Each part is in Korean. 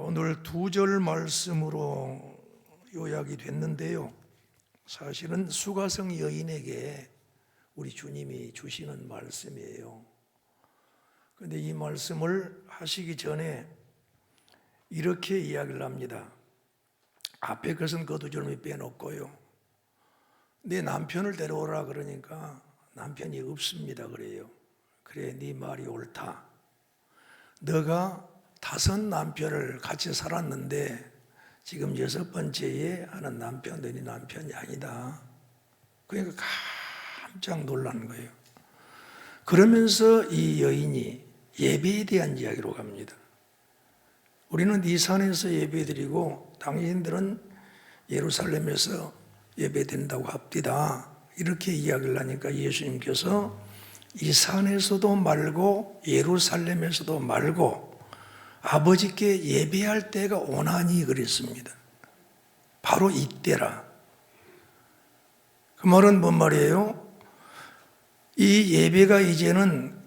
오늘 두 절 말씀으로 요약이 됐는데요. 사실은 수가성 여인에게 우리 주님이 주시는 말씀이에요. 그런데 이 말씀을 하시기 전에 이렇게 이야기를 합니다. 앞에 것은 거두절미 빼놓고요. 내 남편을 데려오라 그러니까 남편이 없습니다 그래요. 그래, 네 말이 옳다. 너가 5 남편을 같이 살았는데 지금 6번째에 하는 남편도 네 남편이 아니다. 그러니까 깜짝 놀란 거예요. 그러면서 이 여인이 예배에 대한 이야기로 갑니다. 우리는 이 산에서 예배드리고 당신들은 예루살렘에서 예배드린다고 합디다. 이렇게 이야기를 하니까 예수님께서 이 산에서도 말고 예루살렘에서도 말고 아버지께 예배할 때가 오나니 그랬습니다. 바로 이때라. 그 말은 뭔 말이에요? 이 예배가 이제는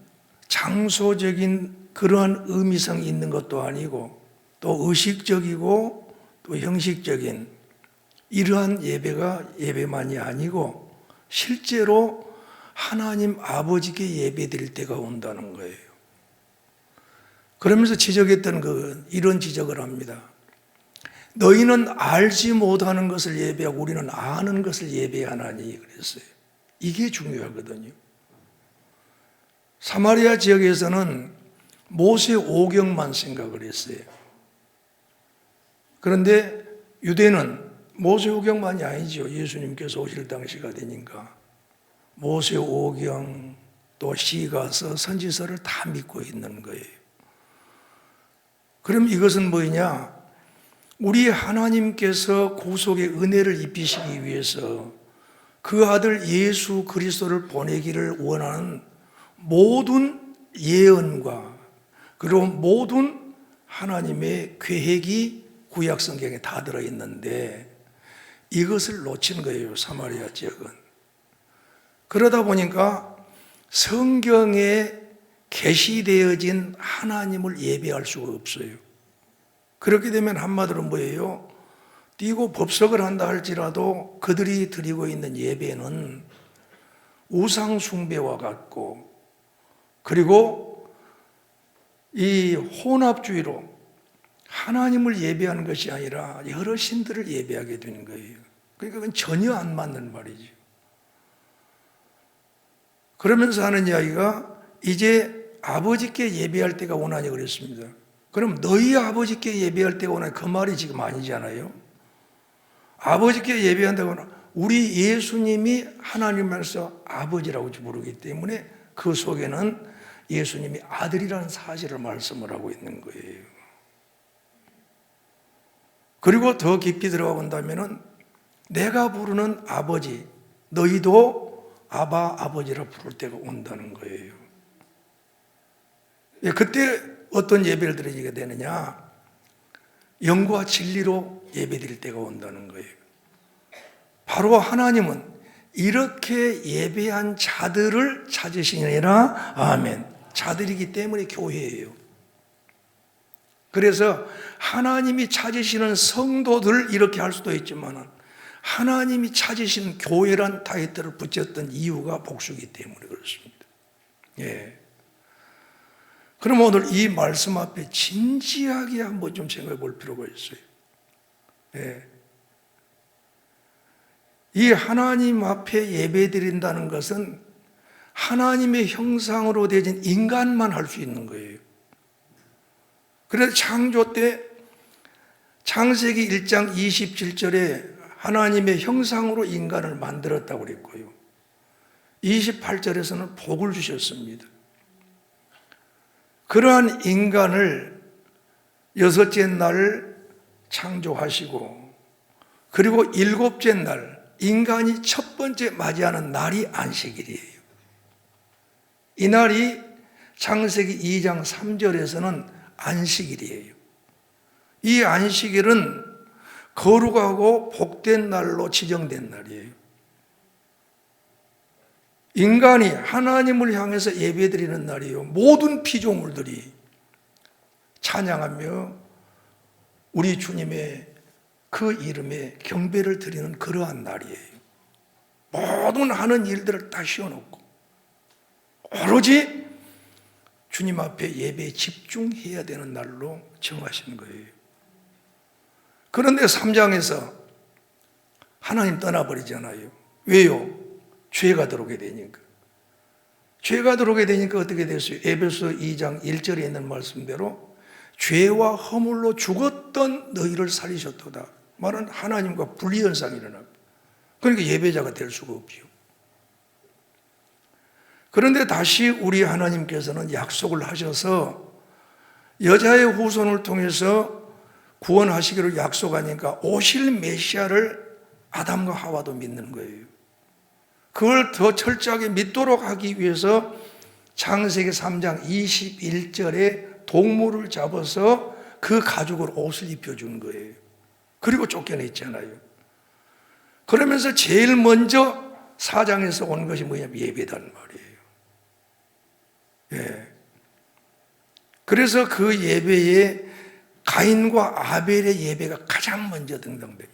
장소적인 그러한 의미성이 있는 것도 아니고 또 의식적이고 또 형식적인 이러한 예배만이 아니고 실제로 하나님 아버지께 예배드릴 때가 온다는 거예요. 그러면서 지적했던 이런 지적을 합니다. 너희는 알지 못하는 것을 예배하고 우리는 아는 것을 예배하나니 그랬어요. 이게 중요하거든요. 사마리아 지역에서는 모세 오경만 생각을 했어요. 그런데 유대는 모세 오경만이 아니죠. 예수님께서 오실 당시가 되니까 모세 오경 또 시가서 선지서를 다 믿고 있는 거예요. 그럼 이것은 뭐냐? 우리 하나님께서 구속의 은혜를 입히시기 위해서 그 아들 예수 그리스도를 보내기를 원하는 모든 예언과 그리고 모든 하나님의 계획이 구약 성경에 다 들어있는데 이것을 놓친 거예요, 사마리아 지역은. 그러다 보니까 성경에 계시되어진 하나님을 예배할 수가 없어요. 그렇게 되면 한마디로 뭐예요? 뛰고 법석을 한다 할지라도 그들이 드리고 있는 예배는 우상 숭배와 같고 그리고 이 혼합주의로 하나님을 예배하는 것이 아니라 여러 신들을 예배하게 되는 거예요. 그러니까 그건 전혀 안 맞는 말이죠. 그러면서 하는 이야기가 이제 아버지께 예배할 때가 오나니 그랬습니다. 그럼 너희 아버지께 예배할 때가 오나니 그 말이 지금 아니잖아요. 아버지께 예배한다고는 우리 예수님이 하나님께서 아버지라고 부르기 때문에 그 속에는 예수님이 아들이라는 사실을 말씀을 하고 있는 거예요. 그리고 더 깊이 들어가 본다면은 내가 부르는 아버지, 너희도 아바 아버지라 부를 때가 온다는 거예요. 그때 어떤 예배를 드리게 되느냐? 영과 진리로 예배드릴 때가 온다는 거예요. 바로 하나님은 이렇게 예배한 자들을 찾으시니라. 아멘. 자들이기 때문에 교회예요. 그래서 하나님이 찾으시는 성도들 이렇게 할 수도 있지만 하나님이 찾으신 교회란 타이틀을 붙였던 이유가 복수이기 때문에 그렇습니다. 예. 그럼 오늘 이 말씀 앞에 진지하게 한번 좀 생각해 볼 필요가 있어요. 예. 이 하나님 앞에 예배 드린다는 것은 하나님의 형상으로 되어진 인간만 할 수 있는 거예요. 그래서 창조 때 창세기 1장 27절에 하나님의 형상으로 인간을 만들었다고 그랬고요. 28절에서는 복을 주셨습니다. 그러한 인간을 6째 날 창조하시고 그리고 7째 날 인간이 첫 번째 맞이하는 날이 안식일이에요. 이 날이 창세기 2장 3절에서는 안식일이에요. 이 안식일은 거룩하고 복된 날로 지정된 날이에요. 인간이 하나님을 향해서 예배드리는 날이에요. 모든 피조물들이 찬양하며 우리 주님의 그 이름에 경배를 드리는 그러한 날이에요. 모든 하는 일들을 다 쉬어놓고 오로지 주님 앞에 예배에 집중해야 되는 날로 정하신 거예요. 그런데 3장에서 하나님 떠나버리잖아요. 왜요? 죄가 들어오게 되니까. 죄가 들어오게 되니까 어떻게 됐어요? 에베소 2장 1절에 있는 말씀대로 죄와 허물로 죽었던 너희를 살리셨도다. 말은 하나님과 분리현상이 일어나고, 그러니까 예배자가 될 수가 없죠. 그런데 다시 우리 하나님께서는 약속을 하셔서 여자의 후손을 통해서 구원하시기로 약속하니까 오실 메시아를 아담과 하와도 믿는 거예요. 그걸 더 철저하게 믿도록 하기 위해서 창세기 3장 21절에 동물을 잡아서 그 가죽을 옷을 입혀준 거예요. 그리고 쫓겨냈잖아요. 그러면서 제일 먼저 4장에서 온 것이 뭐냐면 예배단 말이에요. 예. 그래서 그 예배에 가인과 아벨의 예배가 가장 먼저 등장됩니다.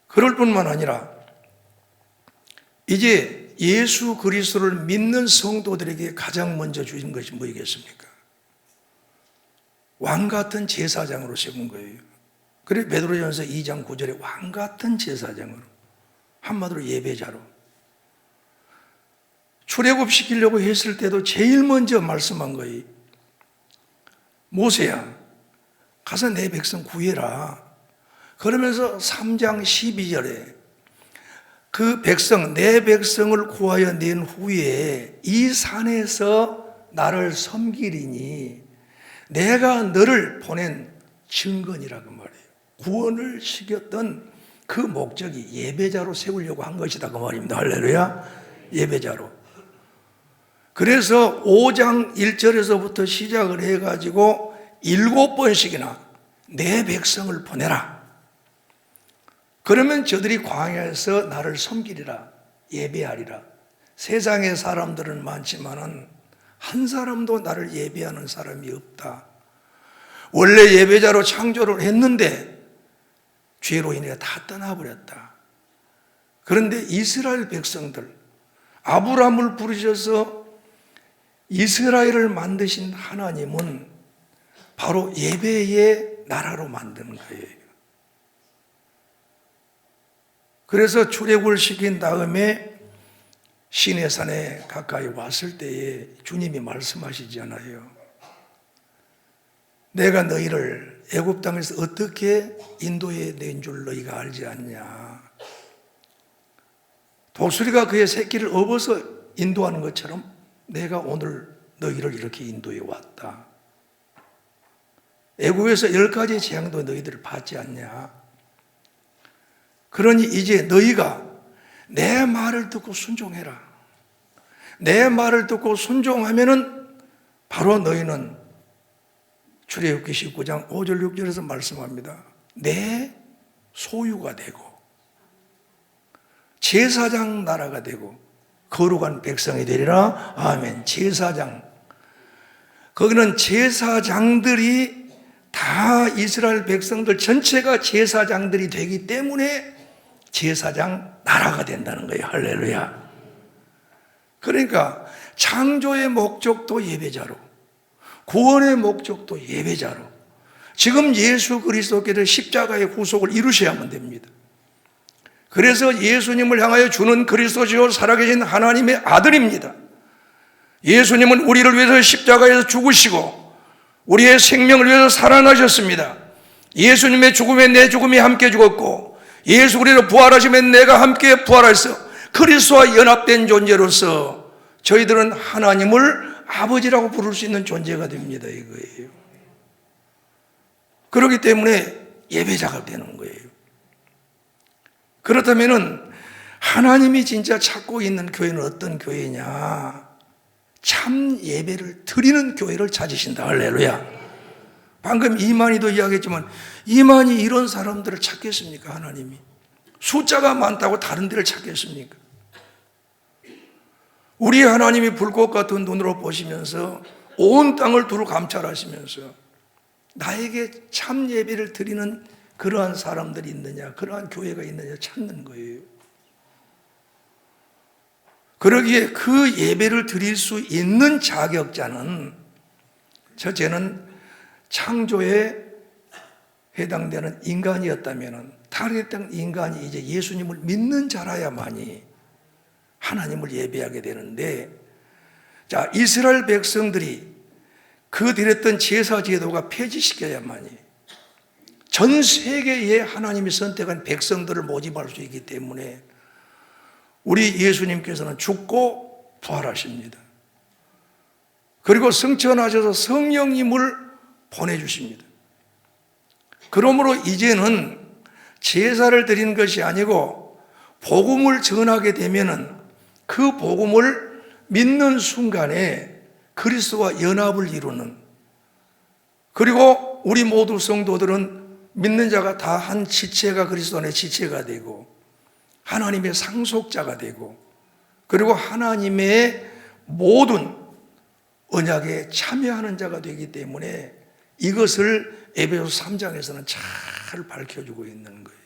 그럴 뿐만 아니라 이제 예수 그리스도를 믿는 성도들에게 가장 먼저 주신 것이 뭐겠습니까? 왕같은 제사장으로 세운 거예요. 그래서 베드로전서 2장 9절에 왕같은 제사장으로, 한마디로 예배자로 출애굽시키려고 했을 때도 제일 먼저 말씀한 거예요. 모세야, 가서 내 백성 구해라. 그러면서 3장 12절에 그 백성, 내 백성을 구하여 낸 후에 이 산에서 나를 섬기리니 내가 너를 보낸 증거니라고 말해요. 구원을 시켰던 그 목적이 예배자로 세우려고 한 것이다 그 말입니다. 할렐루야. 예배자로. 그래서 5장 1절에서부터 시작을 해가지고 7번씩이나 내 백성을 보내라. 그러면 저들이 광야에서 나를 섬기리라, 예배하리라. 세상의 사람들은 많지만은 한 사람도 나를 예배하는 사람이 없다. 원래 예배자로 창조를 했는데 죄로 인해 다 떠나버렸다. 그런데 이스라엘 백성들, 아브라함을 부르셔서 이스라엘을 만드신 하나님은 바로 예배의 나라로 만드는 거예요. 그래서 출애굽을 시킨 다음에 시내산에 가까이 왔을 때에 주님이 말씀하시잖아요. 내가 너희를 애굽 땅에서 어떻게 인도해 낸 줄 너희가 알지 않냐. 독수리가 그의 새끼를 업어서 인도하는 것처럼 내가 오늘 너희를 이렇게 인도해 왔다. 애굽에서 10가지 재앙도 너희들을 받지 않냐. 그러니 이제 너희가 내 말을 듣고 순종해라. 내 말을 듣고 순종하면은 바로 너희는 출애굽기 19장 5절 6절에서 말씀합니다. 내 소유가 되고 제사장 나라가 되고 거룩한 백성이 되리라. 아멘. 제사장. 거기는 제사장들이 다 이스라엘 백성들 전체가 제사장들이 되기 때문에 제사장 나라가 된다는 거예요. 할렐루야. 그러니까 창조의 목적도 예배자로, 구원의 목적도 예배자로, 지금 예수 그리스도께서 십자가의 후속을 이루셔야만 됩니다. 그래서 예수님을 향하여 주는 그리스도시요 살아계신 하나님의 아들입니다. 예수님은 우리를 위해서 십자가에서 죽으시고 우리의 생명을 위해서 살아나셨습니다. 예수님의 죽음에 내 죽음이 함께 죽었고 예수 그리스도 부활하시면 내가 함께 부활하셔서 그리스도와 연합된 존재로서 저희들은 하나님을 아버지라고 부를 수 있는 존재가 됩니다. 이거예요. 그렇기 때문에 예배자가 되는 거예요. 그렇다면 하나님이 진짜 찾고 있는 교회는 어떤 교회냐? 참 예배를 드리는 교회를 찾으신다. 할렐루야. 방금 이만희도 이야기했지만 이만희 이런 사람들을 찾겠습니까? 하나님이 숫자가 많다고 다른 데를 찾겠습니까? 우리 하나님이 불꽃 같은 눈으로 보시면서 온 땅을 두루 감찰하시면서 나에게 참 예배를 드리는 그러한 사람들이 있느냐, 그러한 교회가 있느냐 찾는 거예요. 그러기에 그 예배를 드릴 수 있는 자격자는 첫째는 창조에 해당되는 인간이었다면 타락했던 인간이 이제 예수님을 믿는 자라야만이 하나님을 예배하게 되는데, 자, 이스라엘 백성들이 그 드렸던 제사 제도가 폐지시켜야만이 전 세계에 하나님이 선택한 백성들을 모집할 수 있기 때문에 우리 예수님께서는 죽고 부활하십니다. 그리고 승천하셔서 성령님을 보내주십니다. 그러므로 이제는 제사를 드리는 것이 아니고 복음을 전하게 되면은 그 복음을 믿는 순간에 그리스도와 연합을 이루는, 그리고 우리 모두 성도들은 믿는 자가 다 한 지체가 그리스도 안에 지체가 되고 하나님의 상속자가 되고 그리고 하나님의 모든 언약에 참여하는 자가 되기 때문에 이것을 에베소서 3장에서는 잘 밝혀주고 있는 거예요.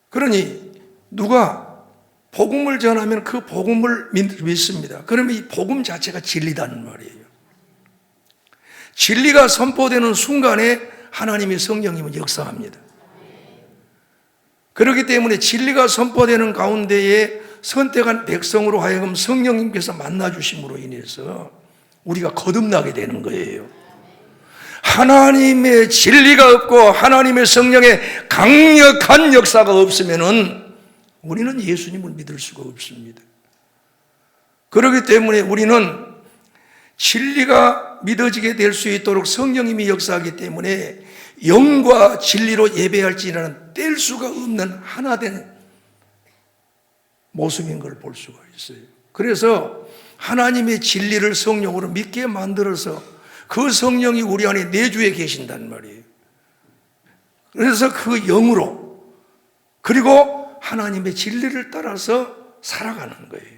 그러니 누가 복음을 전하면 그 복음을 믿습니다. 그러면 이 복음 자체가 진리다는 말이에요. 진리가 선포되는 순간에 하나님의 성령님은 역사합니다. 그렇기 때문에 진리가 선포되는 가운데에 선택한 백성으로 하여금 성령님께서 만나주심으로 인해서 우리가 거듭나게 되는 거예요. 하나님의 진리가 없고 하나님의 성령의 강력한 역사가 없으면은 우리는 예수님을 믿을 수가 없습니다. 그렇기 때문에 우리는 진리가 믿어지게 될 수 있도록 성령님이 역사하기 때문에 영과 진리로 예배할지라는 뗄 수가 없는 하나된 모습인 걸 볼 수가 있어요. 그래서 하나님의 진리를 성령으로 믿게 만들어서 그 성령이 우리 안에 내주에 계신단 말이에요. 그래서 그 영으로 그리고 하나님의 진리를 따라서 살아가는 거예요.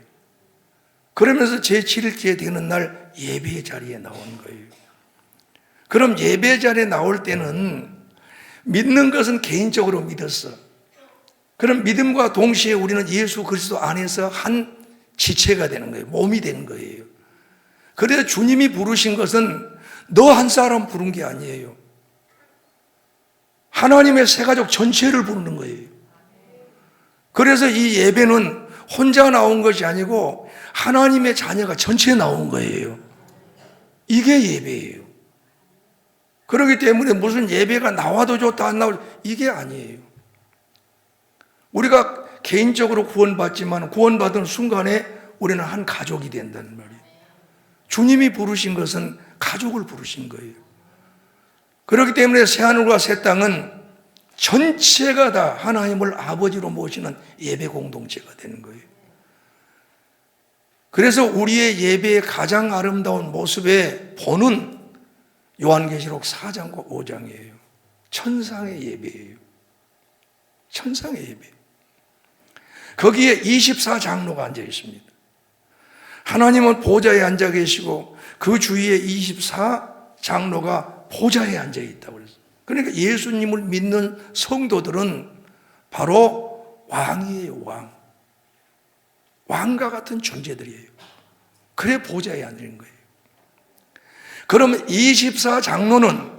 그러면서 제7일째 되는 날 예배 자리에 나온 거예요. 그럼 예배 자리에 나올 때는 믿는 것은 개인적으로 믿었어. 그럼 믿음과 동시에 우리는 예수 그리스도 안에서 한 지체가 되는 거예요. 몸이 되는 거예요. 그래서 주님이 부르신 것은 너 한 사람 부른 게 아니에요. 하나님의 새 가족 전체를 부르는 거예요. 그래서 이 예배는 혼자 나온 것이 아니고 하나님의 자녀가 전체 나온 거예요. 이게 예배예요. 그렇기 때문에 무슨 예배가 나와도 좋다 안 나와도 이게 아니에요. 우리가 개인적으로 구원받지만 구원받은 순간에 우리는 한 가족이 된다는 말이에요. 주님이 부르신 것은 가족을 부르신 거예요. 그렇기 때문에 새하늘과 새 땅은 전체가 다 하나님을 아버지로 모시는 예배 공동체가 되는 거예요. 그래서 우리의 예배의 가장 아름다운 모습의 본은 요한계시록 4장과 5장이에요. 천상의 예배예요. 천상의 예배. 거기에 24장로가 앉아 있습니다. 하나님은 보좌에 앉아 계시고 그 주위에 24장로가 보좌에 앉아 있다고 그랬어요. 그러니까 예수님을 믿는 성도들은 바로 왕이에요, 왕. 왕과 같은 존재들이에요. 그래 보좌에 앉는 거예요. 그러면 24장로는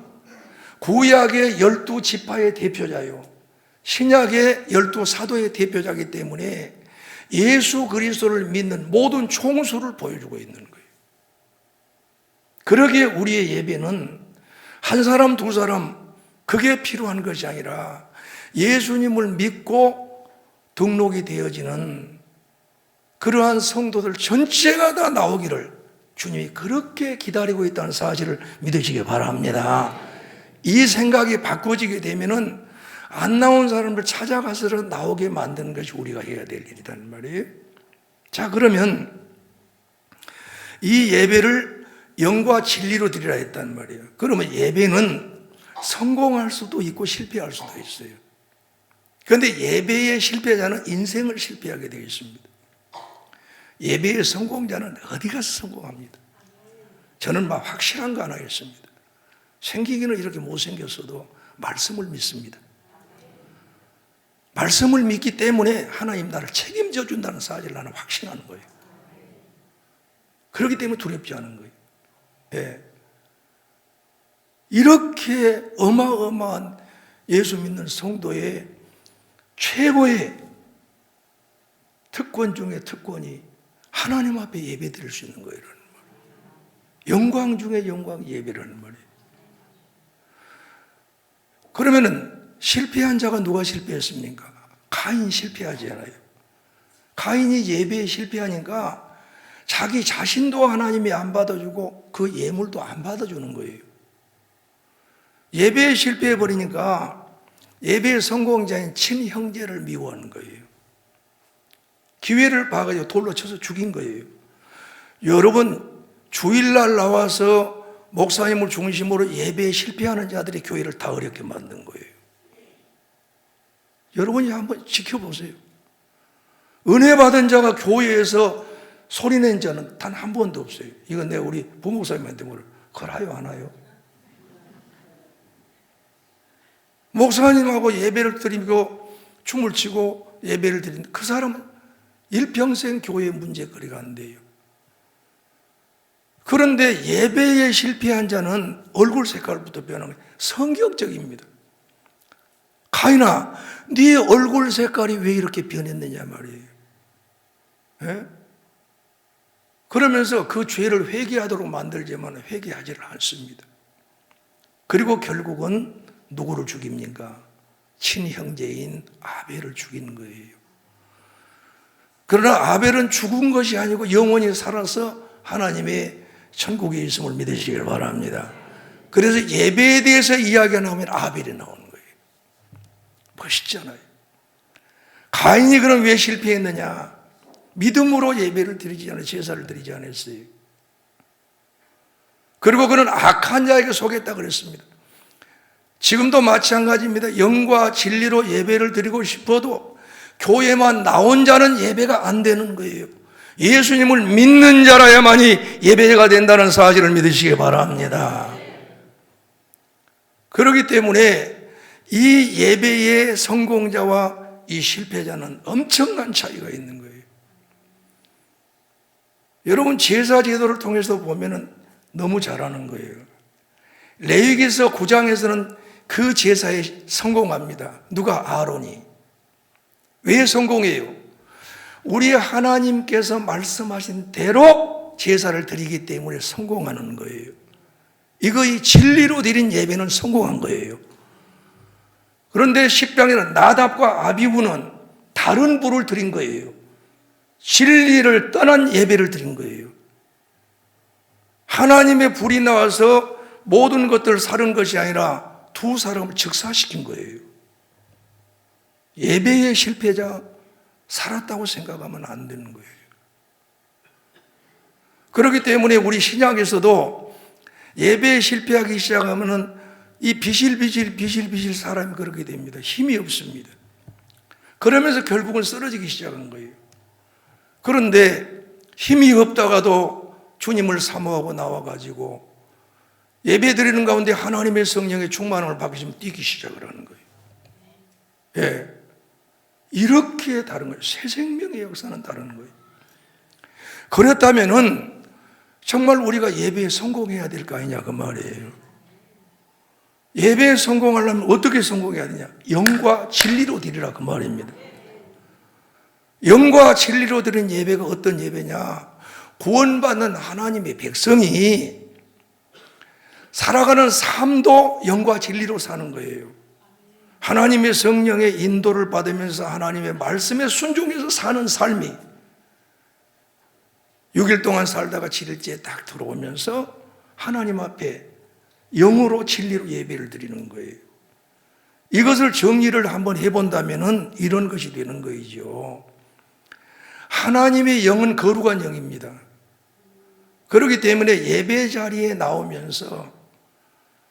구약의 12지파의 대표자요, 신약의 12사도의 대표자이기 때문에 예수 그리스도를 믿는 모든 총수를 보여주고 있는 거예요. 그러기에 우리의 예배는 한 사람 두 사람 그게 필요한 것이 아니라 예수님을 믿고 등록이 되어지는 그러한 성도들 전체가 다 나오기를 주님이 그렇게 기다리고 있다는 사실을 믿으시기 바랍니다. 이 생각이 바꿔지게 되면은 안 나온 사람을 찾아가서 나오게 만드는 것이 우리가 해야 될 일이란 말이에요. 자, 그러면 이 예배를 영과 진리로 드리라 했단 말이에요. 그러면 예배는 성공할 수도 있고 실패할 수도 있어요. 그런데 예배의 실패자는 인생을 실패하게 되어 있습니다. 예배의 성공자는 어디 가서 성공합니다. 저는 막 확실한 거 하나 있습니다. 생기기는 이렇게 못생겼어도 말씀을 믿습니다. 말씀을 믿기 때문에 하나님 나를 책임져 준다는 사실을 나는 확신하는 거예요. 그렇기 때문에 두렵지 않은 거예요. 예. 이렇게 어마어마한 예수 믿는 성도의 최고의 특권 중에 특권이 하나님 앞에 예배 드릴 수 있는 거예요. 영광 중에 영광 예배라는 말이에요. 그러면은 실패한 자가 누가 실패했습니까? 가인 실패하지 않아요. 가인이 예배에 실패하니까 자기 자신도 하나님이 안 받아주고 그 예물도 안 받아주는 거예요. 예배에 실패해버리니까 예배의 성공자인 친형제를 미워하는 거예요. 기회를 봐가지고 돌로 쳐서 죽인 거예요. 여러분, 주일날 나와서 목사님을 중심으로 예배에 실패하는 자들이 교회를 다 어렵게 만든 거예요. 여러분이 한번 지켜보세요. 은혜 받은 자가 교회에서 소리낸 자는 단 한 번도 없어요. 이건 내가 우리 부목사님한테 물어. 그래요, 안 와요? 목사님하고 예배를 드리고 춤을 추고 예배를 드린 그 사람은 일평생 교회 문제거리가 안 돼요. 그런데 예배에 실패한 자는 얼굴 색깔부터 변하는 거예요. 성격적입니다. 가인아, 네 얼굴 색깔이 왜 이렇게 변했느냐 말이에요. 예? 그러면서 그 죄를 회개하도록 만들지만 회개하지를 않습니다. 그리고 결국은 누구를 죽입니까? 친형제인 아벨을 죽이는 거예요. 그러나 아벨은 죽은 것이 아니고 영원히 살아서 하나님의 천국에 있음을 믿으시길 바랍니다. 그래서 예배에 대해서 이야기가 나오면 아벨이 나오는 거예요. 멋있잖아요. 가인이 그럼 왜 실패했느냐? 믿음으로 예배를 드리지 않았어요. 제사를 드리지 않았어요. 그리고 그는 악한 자에게 속했다 그랬습니다. 지금도 마찬가지입니다. 영과 진리로 예배를 드리고 싶어도 교회만 나온 자는 예배가 안 되는 거예요. 예수님을 믿는 자라야만이 예배가 된다는 사실을 믿으시기 바랍니다. 그렇기 때문에 이 예배의 성공자와 이 실패자는 엄청난 차이가 있는 거예요. 여러분, 제사 제도를 통해서 보면은 너무 잘하는 거예요. 레위기서 9장에서는 그 제사에 성공합니다. 누가? 아론이. 왜 성공해요? 우리 하나님께서 말씀하신 대로 제사를 드리기 때문에 성공하는 거예요. 이거 이 진리로 드린 예배는 성공한 거예요. 그런데 십장에는 나답과 아비후는 다른 부를 드린 거예요. 진리를 떠난 예배를 드린 거예요. 하나님의 불이 나와서 모든 것들을 사른 것이 아니라 두 사람을 즉사시킨 거예요. 예배의 실패자 살았다고 생각하면 안 되는 거예요. 그렇기 때문에 우리 신약에서도 예배에 실패하기 시작하면 이 비실비실 사람이 그렇게 됩니다. 힘이 없습니다. 그러면서 결국은 쓰러지기 시작한 거예요. 그런데 힘이 없다가도 주님을 사모하고 나와가지고 예배 드리는 가운데 하나님의 성령의 충만함을 받으시면 뛰기 시작을 하는 거예요. 예. 이렇게 다른 거예요. 새 생명의 역사는 다른 거예요. 그렇다면은 정말 우리가 예배에 성공해야 될 거 아니냐 그 말이에요. 예배에 성공하려면 어떻게 성공해야 되냐? 영과 진리로 드리라 그 말입니다. 영과 진리로 드린 예배가 어떤 예배냐? 구원받는 하나님의 백성이 살아가는 삶도 영과 진리로 사는 거예요. 하나님의 성령의 인도를 받으면서 하나님의 말씀에 순종해서 사는 삶이 6일 동안 살다가 7일째에 딱 들어오면서 하나님 앞에 영으로 진리로 예배를 드리는 거예요. 이것을 정리를 한번 해본다면 이런 것이 되는 거이죠. 하나님의 영은 거룩한 영입니다. 그렇기 때문에 예배 자리에 나오면서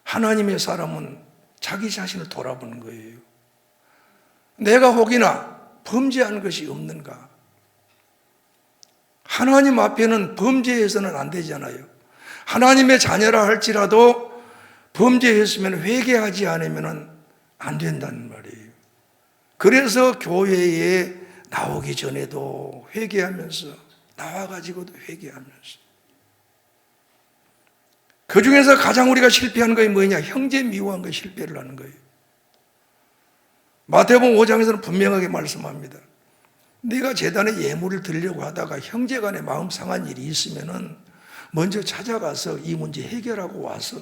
하나님의 사람은 자기 자신을 돌아보는 거예요. 내가 혹이나 범죄한 것이 없는가? 하나님 앞에는 범죄해서는 안 되잖아요. 하나님의 자녀라 할지라도 범죄했으면 회개하지 않으면 안 된다는 말이에요. 그래서 교회에 나오기 전에도 회개하면서, 나와가지고도 회개하면서. 그 중에서 가장 우리가 실패하는 것이 뭐냐? 형제 미워한 거 실패를 하는 거예요. 마태복음 5장에서는 분명하게 말씀합니다. 네가 제단에 예물을 드리려고 하다가 형제 간에 마음 상한 일이 있으면은 먼저 찾아가서 이 문제 해결하고 와서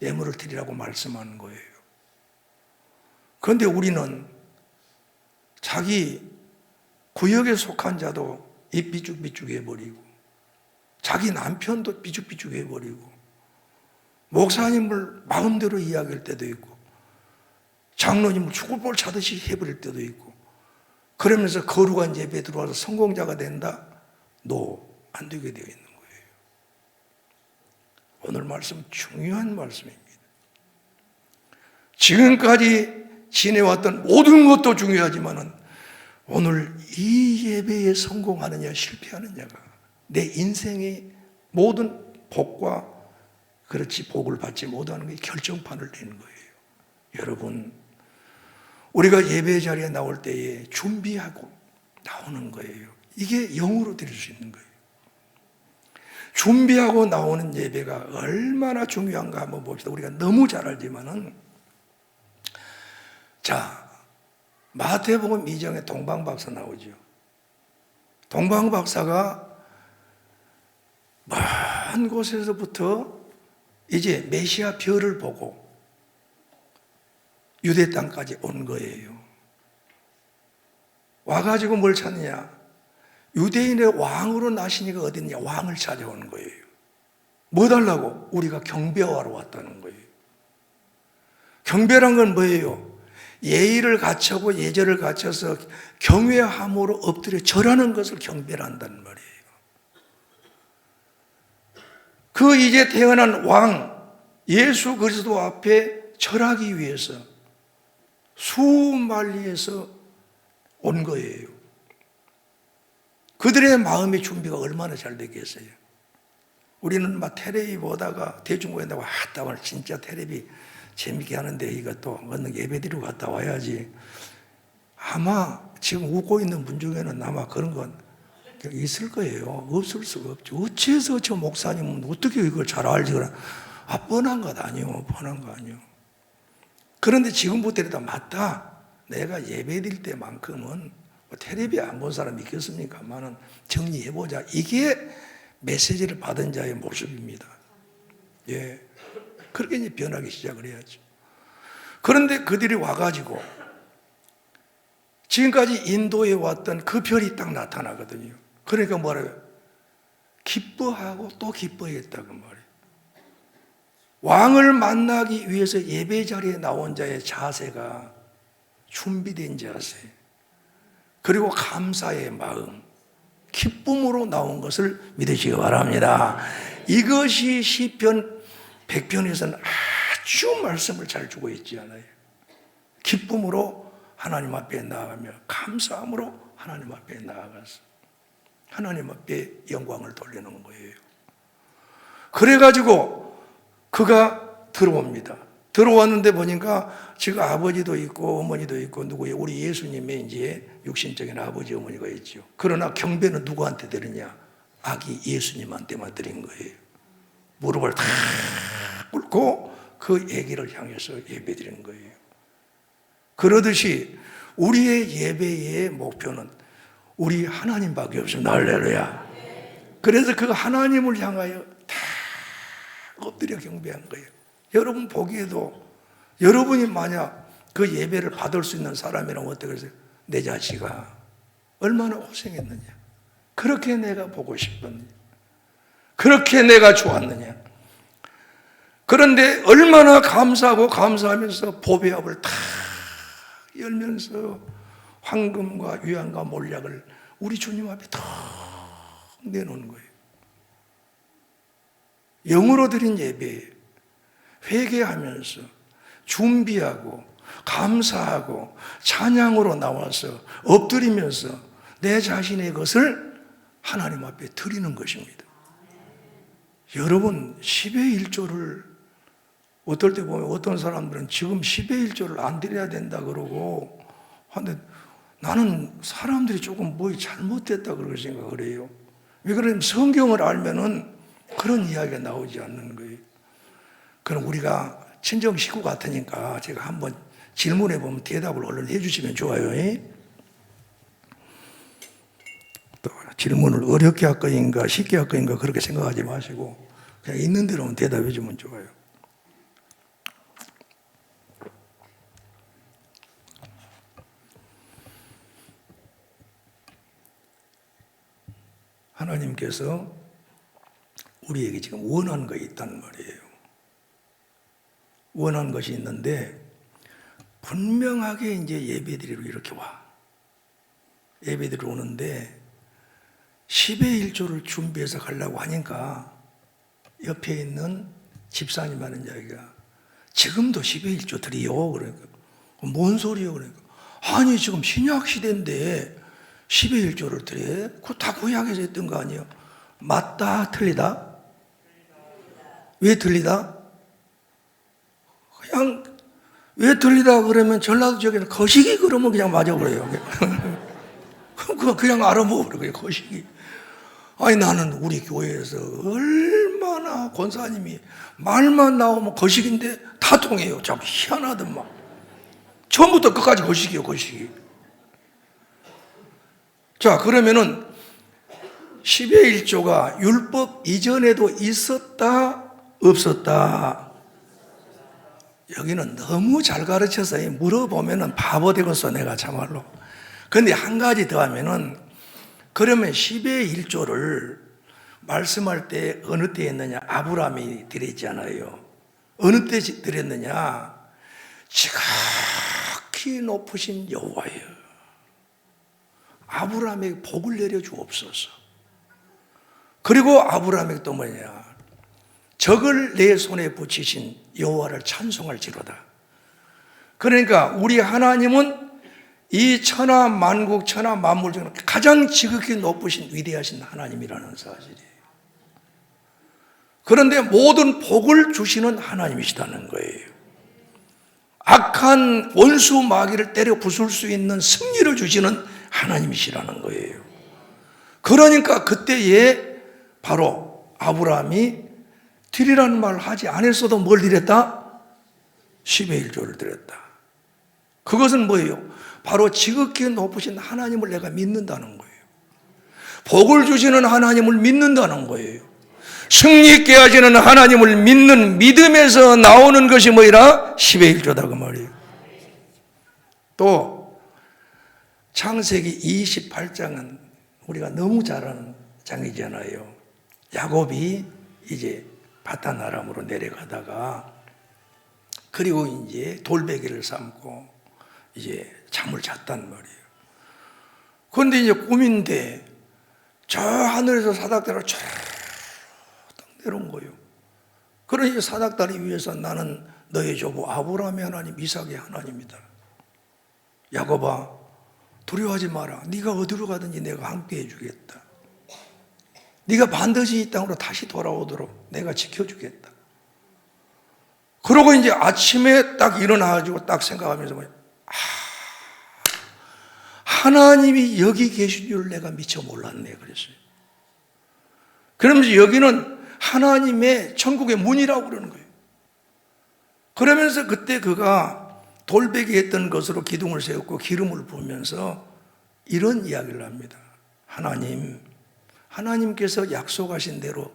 예물을 드리라고 말씀하는 거예요. 그런데 우리는 자기 구역에 속한 자도 입 삐죽삐죽 해버리고, 자기 남편도 삐죽삐죽 해버리고, 목사님을 마음대로 이야기할 때도 있고, 장로님을 죽을볼 차듯이 해버릴 때도 있고, 그러면서 거룩한 예배에 들어와서 성공자가 된다? 안 되게 되어 있는 거예요. 오늘 말씀 중요한 말씀입니다. 지금까지 지내왔던 모든 것도 중요하지만은 오늘 이 예배에 성공하느냐 실패하느냐가 내 인생의 모든 복과 그렇지 복을 받지 못하는 게 결정판을 내는 거예요. 여러분, 우리가 예배 자리에 나올 때에 준비하고 나오는 거예요. 이게 영으로 드릴 수 있는 거예요. 준비하고 나오는 예배가 얼마나 중요한가 한번 봅시다. 우리가 너무 잘 알지만은, 자, 마태복음 2장에 동방박사 나오죠. 동방박사가 먼 곳에서부터 이제 메시아 별을 보고 유대 땅까지 온 거예요. 와가지고 뭘 찾느냐? 유대인의 왕으로 나시니가 어딨냐? 왕을 찾아오는 거예요. 뭐 달라고? 우리가 경배하러 왔다는 거예요. 경배란 건 뭐예요? 예의를 갖추고 예절을 갖춰서 경외함으로 엎드려 절하는 것을 경배한다는 말이에요. 그 이제 태어난 왕 예수 그리스도 앞에 절하기 위해서 수만리에서 온 거예요. 그들의 마음의 준비가 얼마나 잘 되겠어요. 우리는 막 텔레비 보다가 대중공연다고 오늘 진짜 텔레비 재밌게 하는데 이것도 어느 예배드리고 갔다 와야지. 아마 지금 웃고 있는 분 중에는 아마 그런 건 있을 거예요. 없을 수가 없죠. 어째서 저 목사님은 어떻게 이걸 잘 알지? 뻔한 것 아니요. 뻔한 거 아니요. 그런데 지금부터라도 맞다. 내가 예배 드릴 때만큼은 텔레비 안 본 사람이 있겠습니까만은 정리해보자. 이게 메시지를 받은 자의 모습입니다. 예. 그렇게 이제 변하기 시작을 해야죠. 그런데 그들이 와가지고 지금까지 인도에 왔던 그 별이 딱 나타나거든요. 그러니까 뭐래요? 기뻐하고 또 기뻐했다고 말이에요. 왕을 만나기 위해서 예배 자리에 나온 자의 자세가 준비된 자세, 그리고 감사의 마음, 기쁨으로 나온 것을 믿으시기 바랍니다. 이것이 시편 100편에서는 아주 말씀을 잘 주고 있지 않아요? 기쁨으로 하나님 앞에 나아가며 감사함으로 하나님 앞에 나아가서 하나님 앞에 영광을 돌리는 거예요. 그래가지고 그가 들어옵니다. 들어왔는데 보니까 지금 아버지도 있고 어머니도 있고 누구예요? 우리 예수님의 이제 육신적인 아버지 어머니가 있죠. 그러나 경배는 누구한테 드리냐? 아기 예수님한테만 드린 거예요. 무릎을 다 꿇고 그 아기를 향해서 예배 드리는 거예요. 그러듯이 우리의 예배의 목표는 우리 하나님밖에 없습니다. 할렐루야. 그래서 그 하나님을 향하여 다 엎드려 경배한 거예요. 여러분 보기에도 여러분이 만약 그 예배를 받을 수 있는 사람이라면 어떻게 하세요? 내 자식아 얼마나 고생했느냐, 그렇게 내가 보고 싶었느냐, 그렇게 내가 좋았느냐. 그런데 얼마나 감사하고 감사하면서 보배압을 탁 열면서 황금과 유향과 몰약을 우리 주님 앞에 탁 내놓는 거예요. 영으로 드린 예배, 회개하면서 준비하고 감사하고 찬양으로 나와서 엎드리면서 내 자신의 것을 하나님 앞에 드리는 것입니다. 여러분 10의 1조를 어떨 때 보면 어떤 사람들은 지금 10의 1조를 안 드려야 된다 그러고 하는데 나는 사람들이 조금 뭐 잘못됐다 그렇게 생각을 해요. 왜 그러냐면 성경을 알면은 그런 이야기가 나오지 않는 거예요. 그럼 우리가 친정 식구 같으니까 제가 한번 질문해 보면 대답을 얼른 해 주시면 좋아요. 또 질문을 어렵게 할 거인가 쉽게 할 거인가 그렇게 생각하지 마시고 그냥 있는 대로만 대답해 주면 좋아요. 하나님께서 우리에게 지금 원하는 것이 있단 말이에요. 원하는 것이 있는데 분명하게 이제 예배드리러 이렇게 와. 예배드리러 오는데 10의 1조를 준비해서 가려고 하니까 옆에 있는 집사님 하는 이야기가 지금도 10의 1조 드리요. 그러니까 뭔 소리요? 그러니까 아니 지금 신약 시대인데 10의 1조를 드려? 그거 다 구약에서 했던 거 아니에요? 맞다? 틀리다? 왜 틀리다? 그냥 왜 틀리다 그러면 전라도 지역에는 거시기 그러면 그냥 맞아버려요. 그냥 알아먹어요. 거시기. 아니 나는 우리 교회에서 얼마나 권사님이 말만 나오면 거시기인데 다 통해요. 참 희한하더만. 처음부터 끝까지 거시기요, 거시기. 자, 그러면은 10의 1조가 율법 이전에도 있었다, 없었다? 여기는 너무 잘 가르쳐서 물어보면은 바보 되겠어, 내가 참말로. 근데 한 가지 더 하면은, 그러면 10의 1조를 말씀할 때 어느 때 했느냐? 아브라함이 드렸잖아요. 어느 때 드렸느냐? 지극히 높으신 여호와예요. 아브라함에게 복을 내려 주옵소서. 그리고 아브라함에게 또 뭐냐? 적을 내 손에 붙이신 여호와를 찬송할지로다. 그러니까 우리 하나님은 이 천하 만국 천하 만물 중에 가장 지극히 높으신 위대하신 하나님이라는 사실이에요. 그런데 모든 복을 주시는 하나님이시다는 거예요. 악한 원수 마귀를 때려 부술 수 있는 승리를 주시는 하나님이시라는 거예요. 그러니까 그때에 바로 아브라함이 드리라는 말을 하지 않았어도 뭘 드렸다? 10의 1조를 드렸다. 그것은 뭐예요? 바로 지극히 높으신 하나님을 내가 믿는다는 거예요. 복을 주시는 하나님을 믿는다는 거예요. 승리 있게 하시는 하나님을 믿는 믿음에서 나오는 것이 뭐이라? 10의 1조다 그 말이에요. 또 창세기 28장은 우리가 너무 잘 아는 장이잖아요. 야곱이 이제 바단 아람으로 내려가다가 그리고 이제 돌베개를 삼고 이제 잠을 잤단 말이에요. 그런데 이제 꿈인데 저 하늘에서 사닥다리가 쫙 내려온 거예요. 그러니 사닥다리 위에서 나는 너의 조부 아브라함의 하나님, 이삭의 하나님이다. 야곱아, 두려워하지 마라. 네가 어디로 가든지 내가 함께 해주겠다. 네가 반드시 이 땅으로 다시 돌아오도록 내가 지켜주겠다. 그러고 이제 아침에 딱 일어나가지고 딱 생각하면서 하나님이 여기 계신 줄 내가 미처 몰랐네 그랬어요. 그러면서 여기는 하나님의 천국의 문이라고 그러는 거예요. 그러면서 그때 그가 돌베개 했던 것으로 기둥을 세웠고 기름을 부으면서 이런 이야기를 합니다. 하나님께서 약속하신 대로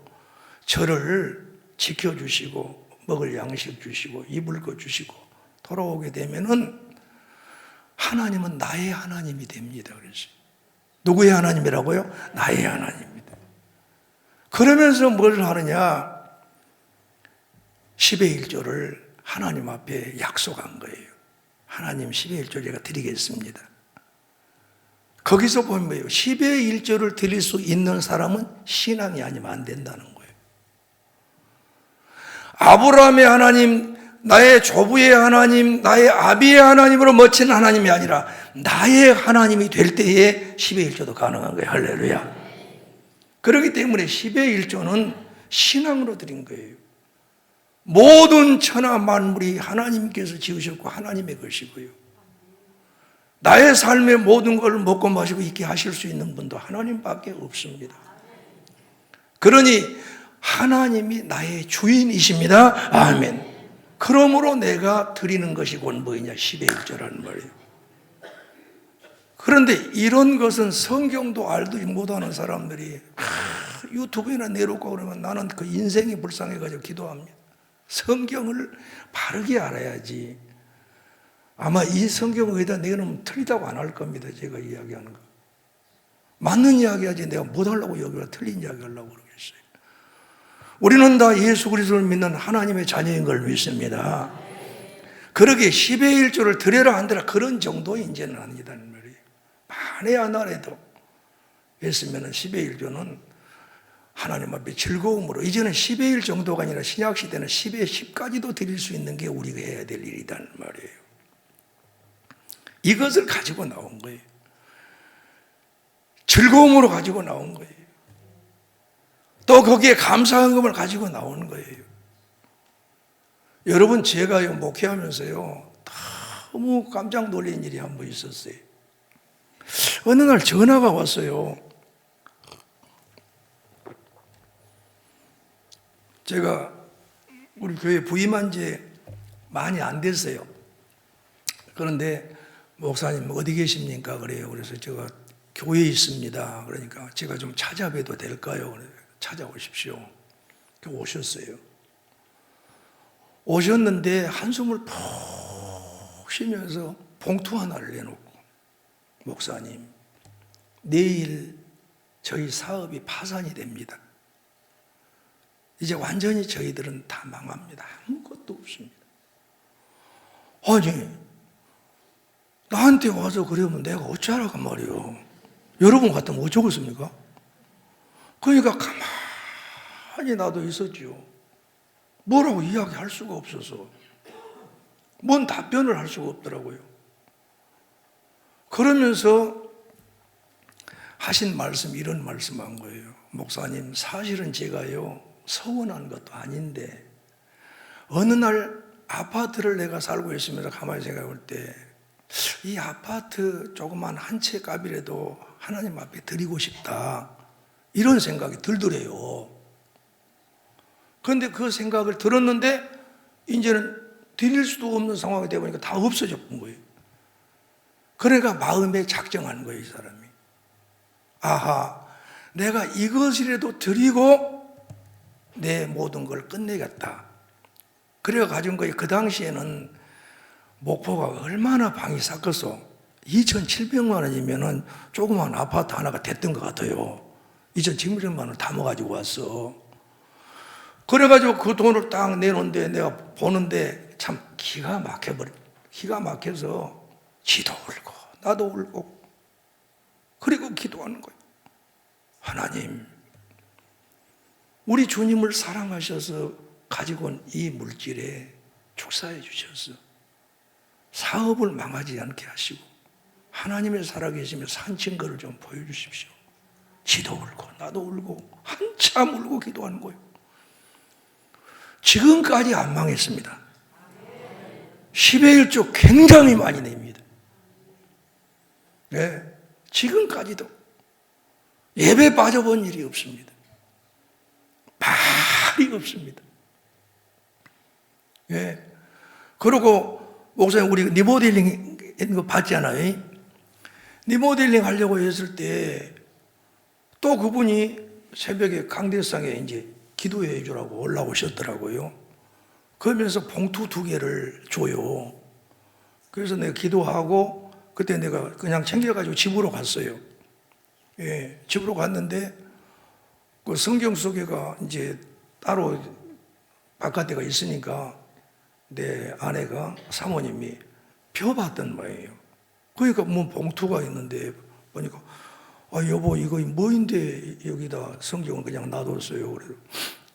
저를 지켜주시고 먹을 양식 주시고 입을 것 주시고 돌아오게 되면은 하나님은 나의 하나님이 됩니다. 그랬어요. 누구의 하나님이라고요? 나의 하나님입니다. 그러면서 뭘 하느냐? 10의 1조를 하나님 앞에 약속한 거예요. 하나님 10의 1조 제가 드리겠습니다. 거기서 보면 뭐예요? 10의 1조를 드릴 수 있는 사람은 신앙이 아니면 안 된다는 거예요. 아브라함의 하나님, 나의 조부의 하나님, 나의 아비의 하나님으로 멋진 하나님이 아니라 나의 하나님이 될 때에 10의 1조도 가능한 거예요. 할렐루야. 그렇기 때문에 10의 1조는 신앙으로 드린 거예요. 모든 천하 만물이 하나님께서 지으셨고 하나님의 것이고요. 나의 삶의 모든 걸 먹고 마시고 있게 하실 수 있는 분도 하나님밖에 없습니다. 그러니 하나님이 나의 주인이십니다. 아멘. 그러므로 내가 드리는 것이 곧 뭐냐? 10의 1조라는 말이에요. 그런데 이런 것은 성경도 알도 못하는 사람들이 유튜브에나 내놓고 그러면 나는 그 인생이 불쌍해가지고 기도합니다. 성경을 바르게 알아야지. 아마 이 성경을 여기다 내놓으면 틀리다고 안 할 겁니다. 제가 이야기하는 거. 맞는 이야기 하지 내가 못하려고 여기다 틀린 이야기 하려고 그러겠어요. 우리는 다 예수 그리스도를 믿는 하나님의 자녀인 걸 믿습니다. 그러기에 10의 1조를 드려라 한다라 그런 정도의 이제는 아니다는 말이에요. 만에 하나라도 했으면 10의 1조는 하나님 앞에 즐거움으로, 이제는 10의 1 정도가 아니라 신약시대는 10의 10까지도 드릴 수 있는 게 우리가 해야 될 일이라는 말이에요. 이것을 가지고 나온 거예요. 즐거움으로 가지고 나온 거예요. 또 거기에 감사한금을 가지고 나오는 거예요. 여러분, 제가요 목회하면서요 너무 깜짝 놀란 일이 한 번 있었어요. 어느 날 전화가 왔어요. 제가 우리 교회 부임한 지 많이 안 됐어요. 그런데 목사님 어디 계십니까? 그래요. 그래서 제가 교회에 있습니다. 그러니까 제가 좀 찾아뵈도 될까요? 그래요. 찾아오십시오. 오셨어요. 오셨는데 한숨을 푹 쉬면서 봉투 하나를 내놓고, 목사님, 내일 저희 사업이 파산이 됩니다. 이제 완전히 저희들은 다 망합니다. 아무것도 없습니다. 아니, 나한테 와서 그러면 내가 어쩌라고 말이요. 여러분 같으면 어쩌겠습니까? 그러니까 가만히 나도 있었지요. 뭐라고 이야기할 수가 없어서. 뭔 답변을 할 수가 없더라고요. 그러면서 하신 말씀, 이런 말씀한 거예요. 목사님, 사실은 제가요 서운한 것도 아닌데 어느 날 아파트를 내가 살고 있으면서 가만히 생각해 볼 때 이 아파트 조그만 한 채 값이라도 하나님 앞에 드리고 싶다, 이런 생각이 들더래요. 그런데 그 생각을 들었는데 이제는 드릴 수도 없는 상황이 되다 보니까 다 없어져 본 거예요. 그러니까 마음에 작정한 거예요, 이 사람이. 아하, 내가 이것이라도 드리고 내 모든 걸 끝내겠다. 그래가 가진 거예요. 그 당시에는 목포가 얼마나 방이 쌌겠어. 2,700만 원이면은 조그만 아파트 하나가 됐던 것 같아요. 2,700만 원을 담아가지고 왔어. 그래가지고 그 돈을 딱 내놓는데 내가 보는데 참 기가 막혀서 지도 울고 나도 울고 그리고 기도하는 거예요. 하나님, 우리 주님을 사랑하셔서 가지고 온 이 물질에 축사해 주셔서 사업을 망하지 않게 하시고 하나님의 살아계시며 산 증거를 좀 보여주십시오. 지도 울고 나도 울고 한참 울고 기도하는 거예요. 지금까지 안 망했습니다. 10의 1조 굉장히 많이 냅니다. 네, 지금까지도 예배 빠져본 일이 없습니다. 말이 없습니다. 예. 그리고 목사님, 우리 리모델링 이거 봤잖아요. 리모델링 하려고 했을 때 또 그분이 새벽에 강대상에 이제 기도해 주라고 올라오셨더라고요. 그러면서 봉투 2개를 줘요. 그래서 내가 기도하고 그때 내가 그냥 챙겨가지고 집으로 갔어요. 예, 집으로 갔는데 그 성경 속에가 이제 따로 바깥에가 있으니까 내 아내가, 사모님이 펴봤던 모양이에요. 그러니까 뭐 봉투가 있는데 보니까 여보, 이거 뭐인데 여기다 성경을 그냥 놔뒀어요.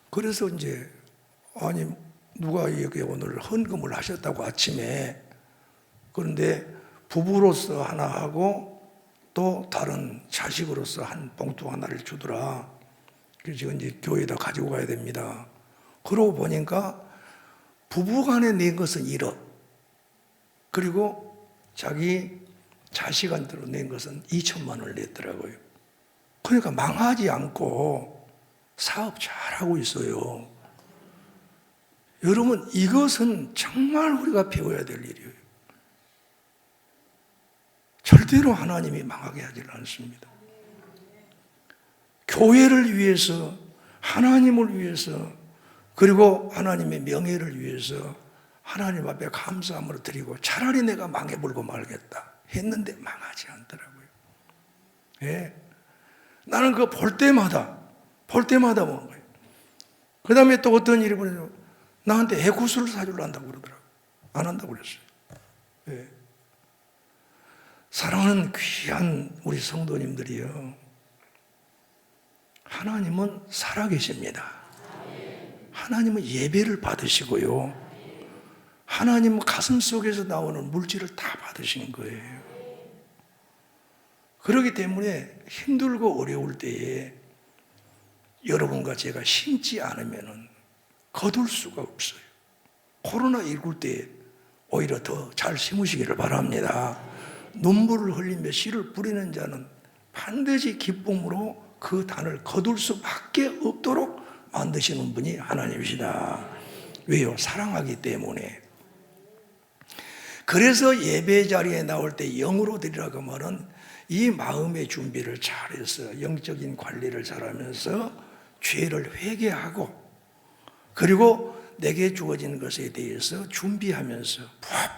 그래서 이제 아니 누가 여기 오늘 헌금을 하셨다고 아침에. 그런데 부부로서 하나 하고 또 다른 자식으로서 한 봉투 하나를 주더라. 그래서 이제 교회에다 가지고 가야 됩니다. 그러고 보니까 부부간에 낸 것은 1억, 그리고 자기 자식한테로 낸 것은 2천만 원을 냈더라고요. 그러니까 망하지 않고 사업 잘하고 있어요. 여러분, 이것은 정말 우리가 배워야 될 일이에요. 절대로 하나님이 망하게 하지 않습니다. 교회를 위해서, 하나님을 위해서, 그리고 하나님의 명예를 위해서 하나님 앞에 감사함으로 드리고, 차라리 내가 망해버리고 말겠다 했는데 망하지 않더라고요. 예. 나는 그거 볼 때마다 보는 거예요. 그 다음에 또 어떤 일이 벌어져, 나한테 해구수를 사주려 한다고 그러더라고요. 안 한다고 그랬어요. 예. 사랑하는 귀한 우리 성도님들이요, 하나님은 살아계십니다. 하나님은 예배를 받으시고요, 하나님은 가슴 속에서 나오는 물질을 다 받으신 거예요. 그렇기 때문에 힘들고 어려울 때에 여러분과 제가 심지 않으면 거둘 수가 없어요. 코로나19 때 오히려 더 잘 심으시기를 바랍니다. 눈물을 흘리며 씨를 뿌리는 자는 반드시 기쁨으로 그 단을 거둘 수밖에 없도록 만드시는 분이 하나님이시다. 왜요? 사랑하기 때문에. 그래서 예배 자리에 나올 때 영으로 드리라고 말은 이 마음의 준비를 잘해서 영적인 관리를 잘하면서 죄를 회개하고, 그리고 내게 주어진 것에 대해서 준비하면서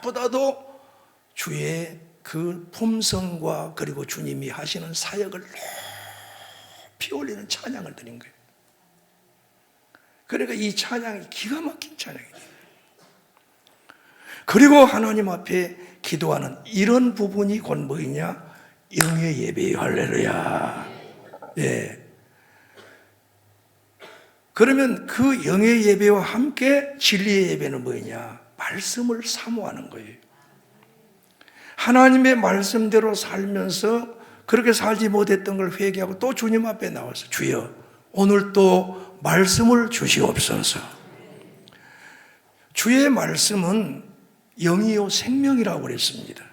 무엇보다도 주의 그 품성과 그리고 주님이 하시는 사역을 높이 올리는 찬양을 드린 거예요. 그러니까 이 찬양이 기가 막힌 찬양이에요. 그리고 하나님 앞에 기도하는 이런 부분이 곧 뭐이냐? 영의 예배예요. 할렐루야. 예. 그러면 그 영의 예배와 함께 진리의 예배는 뭐냐? 말씀을 사모하는 거예요. 하나님의 말씀대로 살면서 그렇게 살지 못했던 걸 회개하고 또 주님 앞에 나와서, 주여 오늘 또 말씀을 주시옵소서. 주의 말씀은 영이요 생명이라고 그랬습니다.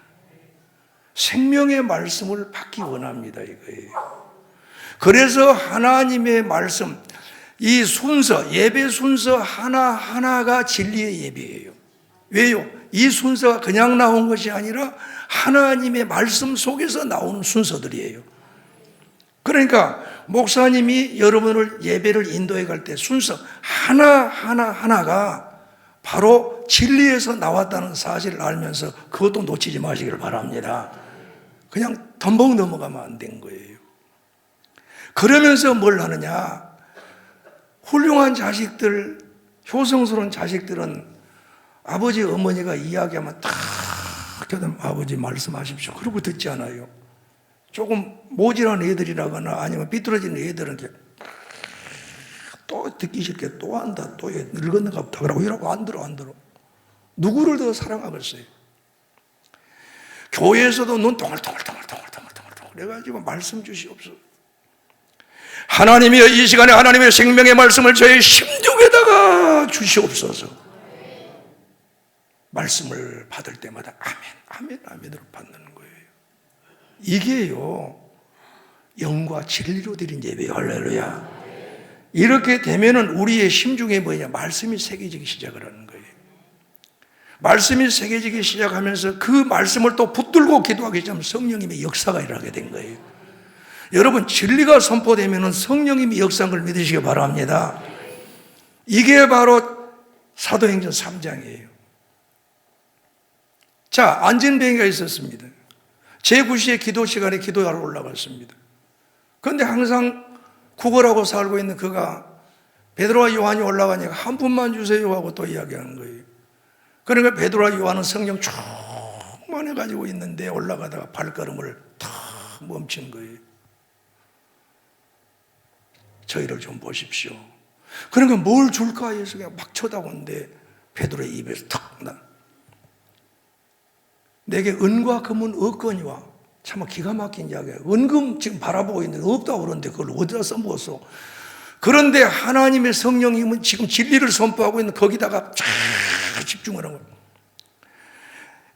생명의 말씀을 받기 원합니다, 이거예요. 그래서 하나님의 말씀, 이 순서, 예배 순서 하나하나가 진리의 예배예요. 왜요? 이 순서가 그냥 나온 것이 아니라 하나님의 말씀 속에서 나오는 순서들이에요. 그러니까 목사님이 여러분을 예배를 인도해 갈 때 순서 하나가 바로 진리에서 나왔다는 사실을 알면서 그것도 놓치지 마시기를 바랍니다. 그냥 덤벙 넘어가면 안 된 거예요. 그러면서 뭘 하느냐? 훌륭한 자식들, 효성스러운 자식들은 아버지, 어머니가 이야기하면 딱 아버지 말씀하십시오. 그러고 듣지 않아요. 조금 모질한 애들이라거나 아니면 삐뚤어지는 애들은 또 듣기 싫게 또 한다, 또 늙었는가 보다 그러고 이러고 안 들어. 누구를 더 사랑하겠어요? 교회에서도 눈 동글동글 그래가지고 말씀 주시옵소서. 하나님이여, 이 시간에 하나님의 생명의 말씀을 저의 심중에다가 주시옵소서. 말씀을 받을 때마다 아멘으로 받는 거예요. 이게요, 영과 진리로 드린 예배예요. 할렐루야. 이렇게 되면은 우리의 심중에 뭐냐? 말씀이 새겨지기 시작을 하는 거예요. 말씀이 새겨지기 시작하면서 그 말씀을 또 붙들고 기도하기 시작하면 성령님의 역사가 일어나게 된 거예요. 여러분, 진리가 선포되면은 성령님이 역사한 걸 믿으시기 바랍니다. 이게 바로 사도행전 3장이에요. 자, 안진뱅이가 있었습니다. 제9시에 기도 시간에 기도하러 올라갔습니다. 그런데 항상 구걸하고 살고 있는 그가 베드로와 요한이 올라가니까 한 분만 주세요 하고 또 이야기하는 거예요. 그러니까 베드로와 요한은 성령 충만해가지고 있는데 올라가다가 발걸음을 탁 멈춘 거예요. 저희를 좀 보십시오. 그러니까 뭘 줄까 해서 그냥 막 쳐다보는데 베드로의 입에서 탁 나. 내게 은과 금은 없거니와. 참 기가 막힌 이야기예요. 은금 지금 바라보고 있는데 없다고 그러는데 그걸 어디다 써먹었어? 그런데 하나님의 성령님은 지금 진리를 선포하고 있는 거기다가 쫙 집중하는 거예요.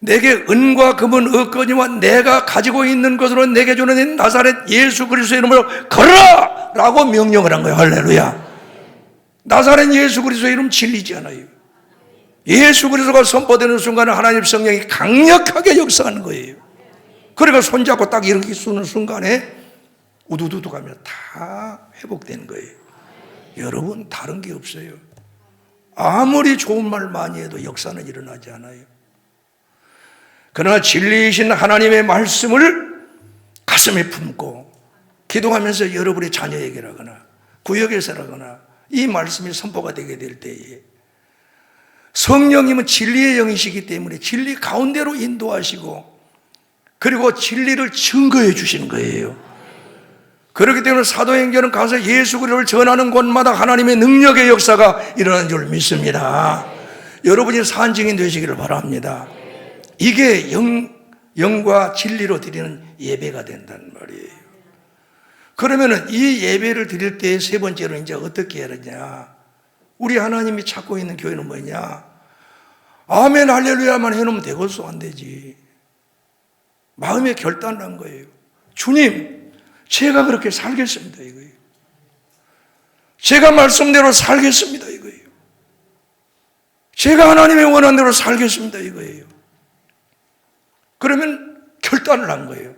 내게 은과 금은 없거니와 내가 가지고 있는 것으로 내게 주는 나사렛 예수 그리스도의 이름으로 걸어라! 라고 명령을 한 거예요. 할렐루야. 나사렛 예수 그리스도의 이름 진리지 않아요. 예수 그리스도가 선포되는 순간에 하나님 성령이 강력하게 역사하는 거예요. 그러니까 손잡고 딱 이렇게 쏘는 순간에 우두두두 가면 다 회복되는 거예요. 여러분, 다른 게 없어요. 아무리 좋은 말 많이 해도 역사는 일어나지 않아요. 그러나 진리이신 하나님의 말씀을 가슴에 품고 기도하면서 여러분의 자녀에게라거나 구역에서라거나 이 말씀이 선포가 되게 될 때에 성령님은 진리의 영이시기 때문에 진리 가운데로 인도하시고 그리고 진리를 증거해 주시는 거예요. 그렇기 때문에 사도행전은 가서 예수 그리스도를 전하는 곳마다 하나님의 능력의 역사가 일어나는 줄 믿습니다. 여러분이 산증인 되시기를 바랍니다. 이게 영과 진리로 드리는 예배가 된다는 말이에요. 그러면은 이 예배를 드릴 때 세 번째로 이제 어떻게 해야 되냐? 우리 하나님이 찾고 있는 교회는 뭐냐? 아멘 할렐루야만 해놓으면 되겠어? 안 되지. 마음의 결단을 한 거예요. 주님, 제가 그렇게 살겠습니다 이거예요. 제가 말씀대로 살겠습니다 이거예요. 제가 하나님의 원하는 대로 살겠습니다 이거예요. 그러면 결단을 한 거예요.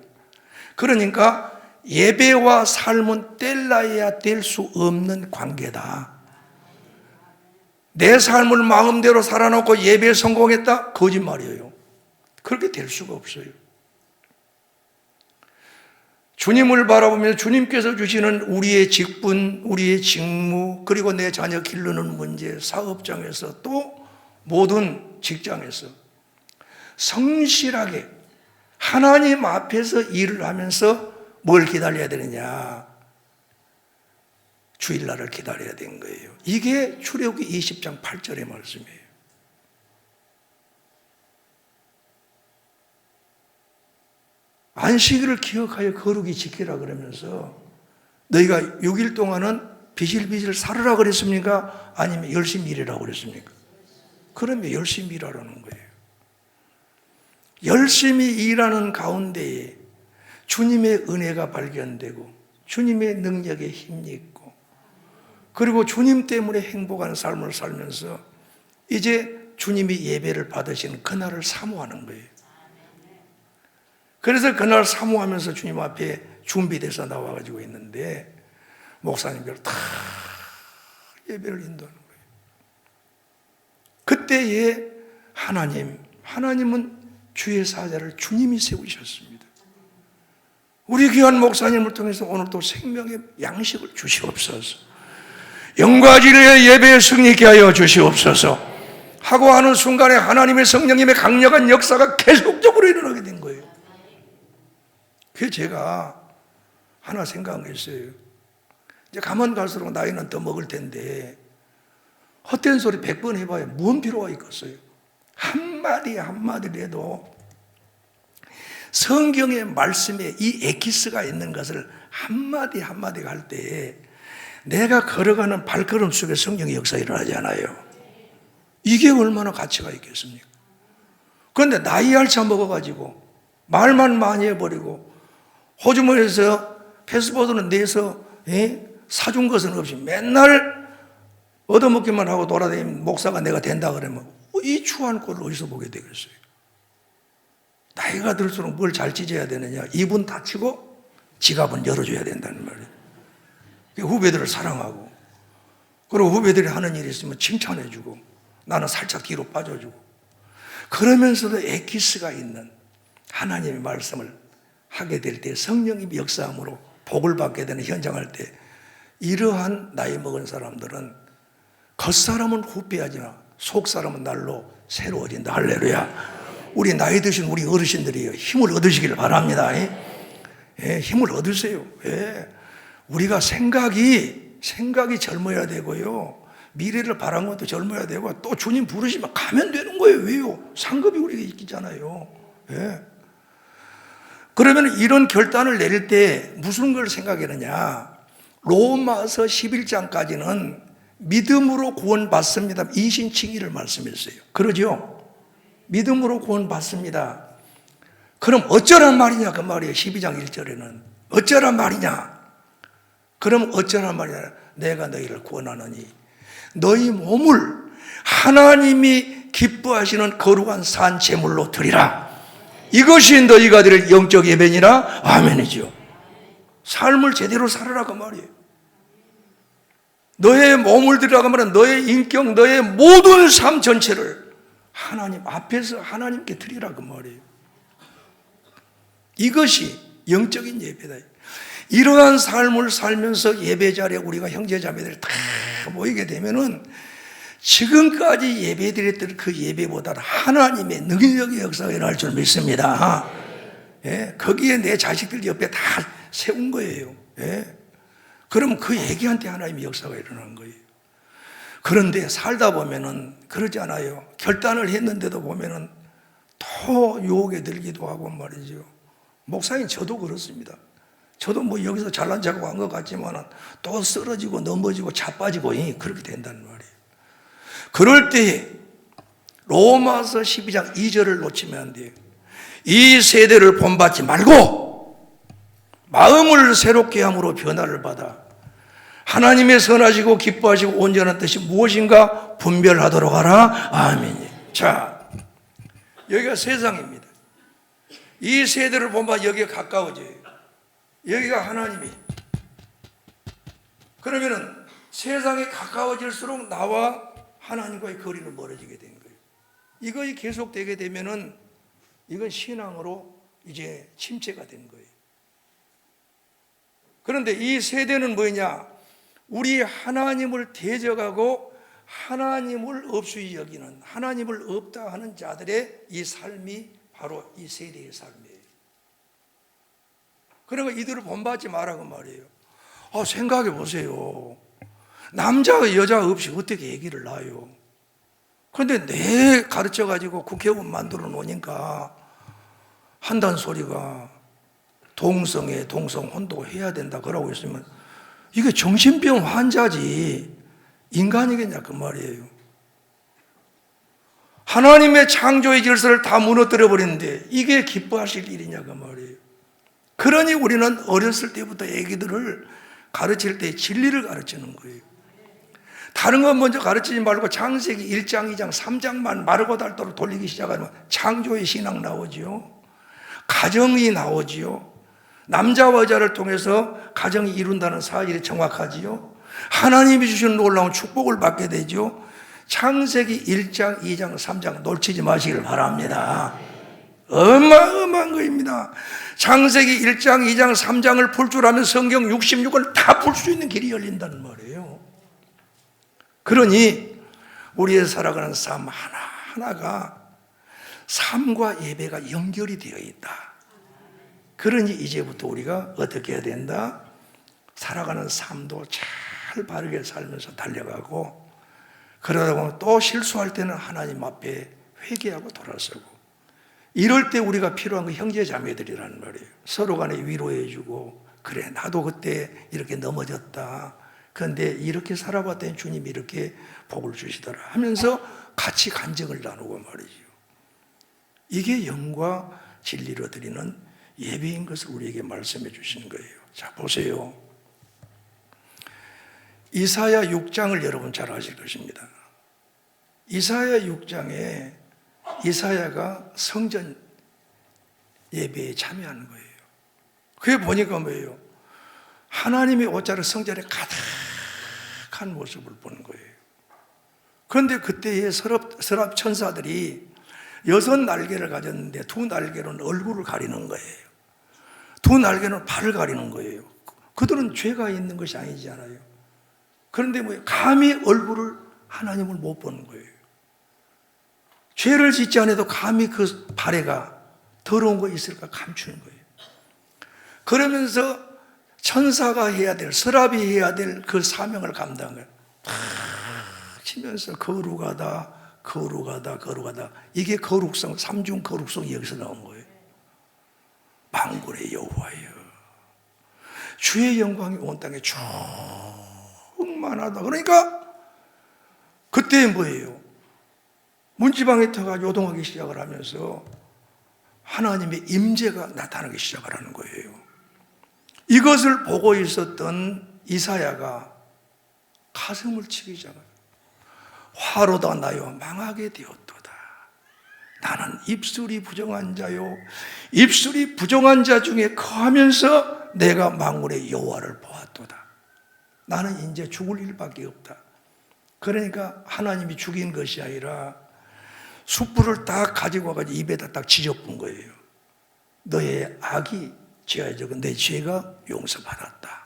그러니까 예배와 삶은 뗄라야 뗄 수 없는 관계다. 내 삶을 마음대로 살아놓고 예배에 성공했다? 거짓말이에요. 그렇게 될 수가 없어요. 주님을 바라보면 주님께서 주시는 우리의 직분, 우리의 직무, 그리고 내 자녀 기르는 문제, 사업장에서 또 모든 직장에서 성실하게 하나님 앞에서 일을 하면서 뭘 기다려야 되느냐? 주일날을 기다려야 되는 거예요. 이게 출애굽기 20장 8절의 말씀이에요. 안식일을 기억하여 거룩히 지키라 그러면서 너희가 6일 동안은 비실비실 살으라 그랬습니까? 아니면 열심히 일하라고 그랬습니까? 그러면 열심히 일하라는 거예요. 열심히 일하는 가운데에 주님의 은혜가 발견되고 주님의 능력에 힘이 있고 그리고 주님 때문에 행복한 삶을 살면서 이제 주님이 예배를 받으시는 그날을 사모하는 거예요. 그래서 그날 사모하면서 주님 앞에 준비돼서 나와가지고 있는데 목사님들 다 예배를 인도하는 거예요. 그때에 하나님은 주의 사자를 주님이 세우셨습니다. 우리 귀한 목사님을 통해서 오늘 또 생명의 양식을 주시옵소서. 영과 진리의 예배에 승리케 하여 주시옵소서 하고 하는 순간에 하나님의 성령님의 강력한 역사가 계속적으로 일어나게 된 거예요. 그래서 제가 하나 생각한 게 있어요. 이제 가면 갈수록 나이는 더 먹을 텐데 헛된 소리 100번 해봐야 뭔 필요가 있겠어요. 한마디라도 성경의 말씀에 이 에키스가 있는 것을 한마디가 할 때에 내가 걸어가는 발걸음 속에 성령의 역사 일어나지 않아요. 이게 얼마나 가치가 있겠습니까? 그런데 나이 알차 먹어가지고 말만 많이 해버리고 호주머니에서 패스포드는 내서 사준 것은 없이 맨날 얻어먹기만 하고 돌아다니는 목사가 내가 된다 그러면 이 추한 꼴을 어디서 보게 되겠어요? 나이가 들수록 뭘 잘 찢어야 되느냐? 입은 닫히고 지갑은 열어줘야 된다는 말이에요. 후배들을 사랑하고 그리고 후배들이 하는 일이 있으면 칭찬해주고 나는 살짝 뒤로 빠져주고 그러면서도 에키스가 있는 하나님의 말씀을 하게 될 때 성령님이 역사함으로 복을 받게 되는 현장할 때 이러한 나이 먹은 사람들은 겉사람은 후패하지만 속사람은 날로 새로워진다. 할렐루야. 우리 나이 드신 우리 어르신들이 힘을 얻으시기를 바랍니다. 힘을 얻으세요. 우리가 생각이 젊어야 되고요. 미래를 바라는 것도 젊어야 되고 또 주님 부르시면 가면 되는 거예요. 왜요? 상급이 우리가 있잖아요. 그러면 이런 결단을 내릴 때 무슨 걸 생각하느냐? 로마서 11장까지는 믿음으로 구원받습니다. 이신칭의를 말씀했어요. 그러죠? 믿음으로 구원받습니다. 그럼 어쩌란 말이냐 그 말이에요. 12장 1절에는 어쩌란 말이냐. 그럼 어쩌란 말이냐. 내가 너희를 구원하노니 너희 몸을 하나님이 기뻐하시는 거룩한 산 제물로 드리라. 이것이 너희가 드릴 영적 예배니라. 아멘이죠. 삶을 제대로 살아라 그 말이에요. 너의 몸을 드리라고 하면 너의 인격, 너의 모든 삶 전체를 하나님 앞에서 하나님께 드리라 그 말이에요. 이것이 영적인 예배다. 이러한 삶을 살면서 예배 자리에 우리가 형제자매들이 다 모이게 되면은 지금까지 예배드렸던 그 예배보다 하나님의 능력의 역사가 일어날 줄 믿습니다. 예, 거기에 내 자식들 옆에 다 세운 거예요. 예, 그럼 그 애기한테 하나님의 역사가 일어나는 거예요. 그런데 살다 보면은 그러지 않아요. 결단을 했는데도 보면은 또 유혹에 들기도 하고 말이죠. 목사님 저도 그렇습니다. 저도 뭐 여기서 잘난 척하고 한 것 같지만은 또 쓰러지고 넘어지고 자빠지고 그렇게 된다는 말이에요. 그럴 때에 로마서 12장 2절을 놓치면 안 돼요. 이 세대를 본받지 말고 마음을 새롭게 함으로 변화를 받아 하나님의 선하시고 기뻐하시고 온전한 뜻이 무엇인가 분별하도록 하라. 아멘. 자, 여기가 세상입니다. 이 세대를 본받아 여기에 가까워져요. 여기가 하나님이. 그러면은 세상에 가까워질수록 나와 하나님과의 거리는 멀어지게 된 거예요. 이것이 계속되게 되면은 이건 신앙으로 이제 침체가 된 거예요. 그런데 이 세대는 뭐냐? 우리 하나님을 대적하고 하나님을 없이 여기는, 하나님을 없다 하는 자들의 이 삶이 바로 이 세대의 삶이에요. 그러니까 이들을 본받지 말라고 말이에요. 생각해 보세요. 남자와 여자 없이 어떻게 아기를 낳아요? 그런데 내 가르쳐가지고 국회의원 만들어 놓으니까 한단 소리가 동성애, 동성 혼도해야 된다 그러고 있으면 이게 정신병 환자지 인간이겠냐 그 말이에요. 하나님의 창조의 질서를 다 무너뜨려 버리는데 이게 기뻐하실 일이냐 그 말이에요. 그러니 우리는 어렸을 때부터 아기들을 가르칠 때 진리를 가르치는 거예요. 다른 건 먼저 가르치지 말고 창세기 1장, 2장, 3장만 마르고 닳도록 돌리기 시작하면 창조의 신앙 나오지요. 가정이 나오지요. 남자와 여자를 통해서 가정이 이룬다는 사실이 정확하지요. 하나님이 주시는 놀라운 축복을 받게 되죠. 창세기 1장, 2장, 3장 놓치지 마시길 바랍니다. 어마어마한 거입니다. 창세기 1장, 2장, 3장을 풀 줄 알면 성경 66을 다 풀 수 있는 길이 열린다는 말이에요. 그러니 우리의 살아가는 삶 하나하나가 삶과 예배가 연결이 되어 있다. 그러니 이제부터 우리가 어떻게 해야 된다? 살아가는 삶도 잘 바르게 살면서 달려가고 그러다 보면 또 실수할 때는 하나님 앞에 회개하고 돌아서고 이럴 때 우리가 필요한 건 형제 자매들이라는 말이에요. 서로 간에 위로해 주고 그래 나도 그때 이렇게 넘어졌다. 그런데 이렇게 살아봤더니 주님이 이렇게 복을 주시더라 하면서 같이 간증을 나누고 말이죠. 이게 영과 진리로 드리는 예배인 것을 우리에게 말씀해 주시는 거예요. 자 보세요. 이사야 6장을 여러분 잘 아실 것입니다. 이사야 6장에 이사야가 성전 예배에 참여하는 거예요. 그게 보니까 뭐예요? 하나님의 옷자를 성전에 가득한 모습을 보는 거예요. 그런데 그때의 서랍 천사들이 6날개를 가졌는데 2날개로는 얼굴을 가리는 거예요. 2날개는 발을 가리는 거예요. 그들은 죄가 있는 것이 아니잖아요. 그런데 감히 얼굴을 하나님을 못 보는 거예요. 죄를 짓지 않아도 감히 그 발에가 더러운 거 있을까 감추는 거예요. 그러면서 천사가 해야 될, 서랍이 해야 될 그 사명을 감당한 거예요. 탁 치면서 거룩하다, 거룩하다, 거룩하다. 이게 거룩성, 삼중 거룩성이 여기서 나온 거예요. 만군의 여호와여, 주의 영광이 온 땅에 충만하다. 그러니까 그때 뭐예요? 문지방에 터가 요동하기 시작을 하면서 하나님의 임재가 나타나기 시작을 하는 거예요. 이것을 보고 있었던 이사야가 가슴을 치기 시작해요. 화로다 나요 망하게 되었도다. 나는 입술이 부정한 자요 입술이 부정한 자 중에 거하면서 내가 만군의 여호와를 보았도다. 나는 이제 죽을 일밖에 없다. 그러니까 하나님이 죽인 것이 아니라 숯불을 딱 가지고 와가지고 입에다 딱 지져본 거예요. 너의 악이 죄가 적은 내 죄가 용서받았다.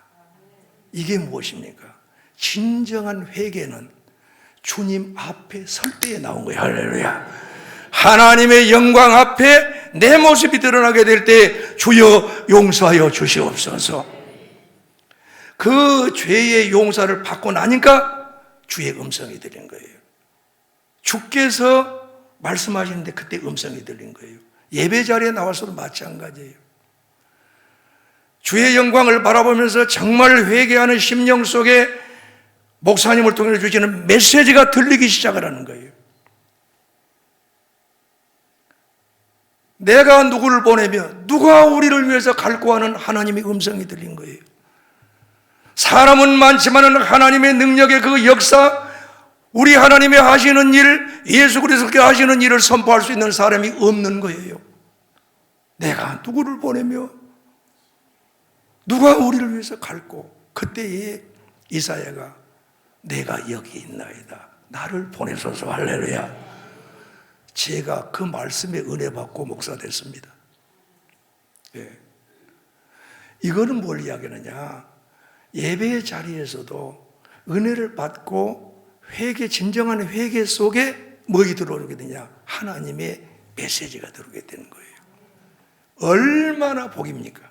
이게 무엇입니까? 진정한 회개는 주님 앞에 설 때에 나온 거예요. 할렐루야. 하나님의 영광 앞에 내 모습이 드러나게 될 때 주여 용서하여 주시옵소서. 그 죄의 용서를 받고 나니까 주의 음성이 들린 거예요. 주께서 말씀하시는데 그때 음성이 들린 거예요. 예배 자리에 나와서도 마찬가지예요. 주의 영광을 바라보면서 정말 회개하는 심령 속에 목사님을 통해 주시는 메시지가 들리기 시작을 하는 거예요. 내가 누구를 보내며 누가 우리를 위해서 갈고 하는 하나님의 음성이 들린 거예요. 사람은 많지만 하나님의 능력의 그 역사, 우리 하나님의 하시는 일, 예수 그리스도께 하시는 일을 선포할 수 있는 사람이 없는 거예요. 내가 누구를 보내며 누가 우리를 위해서 갈고, 그때에 이사야가 내가 여기 있나이다. 나를 보내소서. 할렐루야. 제가 그 말씀에 은혜 받고 목사 됐습니다. 예. 이거는 뭘 이야기하느냐? 예배의 자리에서도 은혜를 받고 회개, 진정한 회개 속에 뭐가 들어오게 되냐? 하나님의 메시지가 들어오게 되는 거예요. 얼마나 복입니까?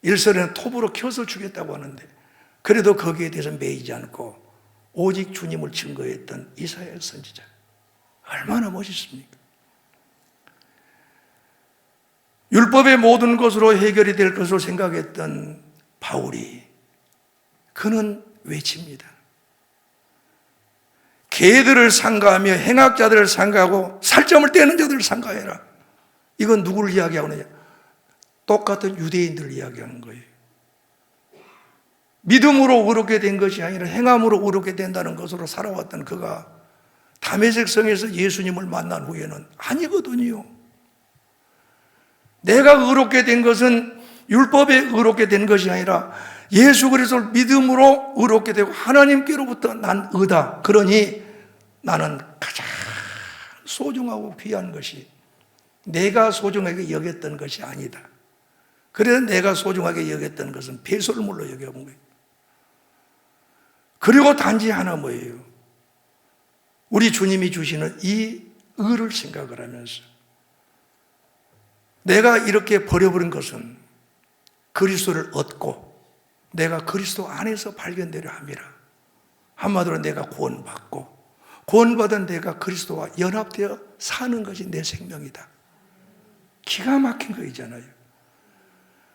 일설에는 톱으로 켜서 주겠다고 하는데 그래도 거기에 대해서 매이지 않고 오직 주님을 증거했던 이사야 선지자, 얼마나 멋있습니까? 율법의 모든 것으로 해결이 될 것으로 생각했던 바울이, 그는 외칩니다. 개들을 상가하며 행악자들을 상가하고 살점을 떼는 자들을 상가해라. 이건 누구를 이야기하느냐? 똑같은 유대인들을 이야기하는 거예요. 믿음으로 의롭게 된 것이 아니라 행함으로 의롭게 된다는 것으로 살아왔던 그가 다메섹 성에서 예수님을 만난 후에는 아니거든요. 내가 의롭게 된 것은 율법에 의롭게 된 것이 아니라 예수 그리스도를 믿음으로 의롭게 되고 하나님께로부터 난 의다. 그러니 나는 가장 소중하고 귀한 것이 내가 소중하게 여겼던 것이 아니다. 그래서 내가 소중하게 여겼던 것은 배설물로 여겨본 거예요. 그리고 단지 하나 뭐예요? 우리 주님이 주시는 이 의를 생각을 하면서 내가 이렇게 버려버린 것은 그리스도를 얻고 내가 그리스도 안에서 발견되려 함이라. 한마디로 내가 구원받고 구원받은 내가 그리스도와 연합되어 사는 것이 내 생명이다. 기가 막힌 거이잖아요.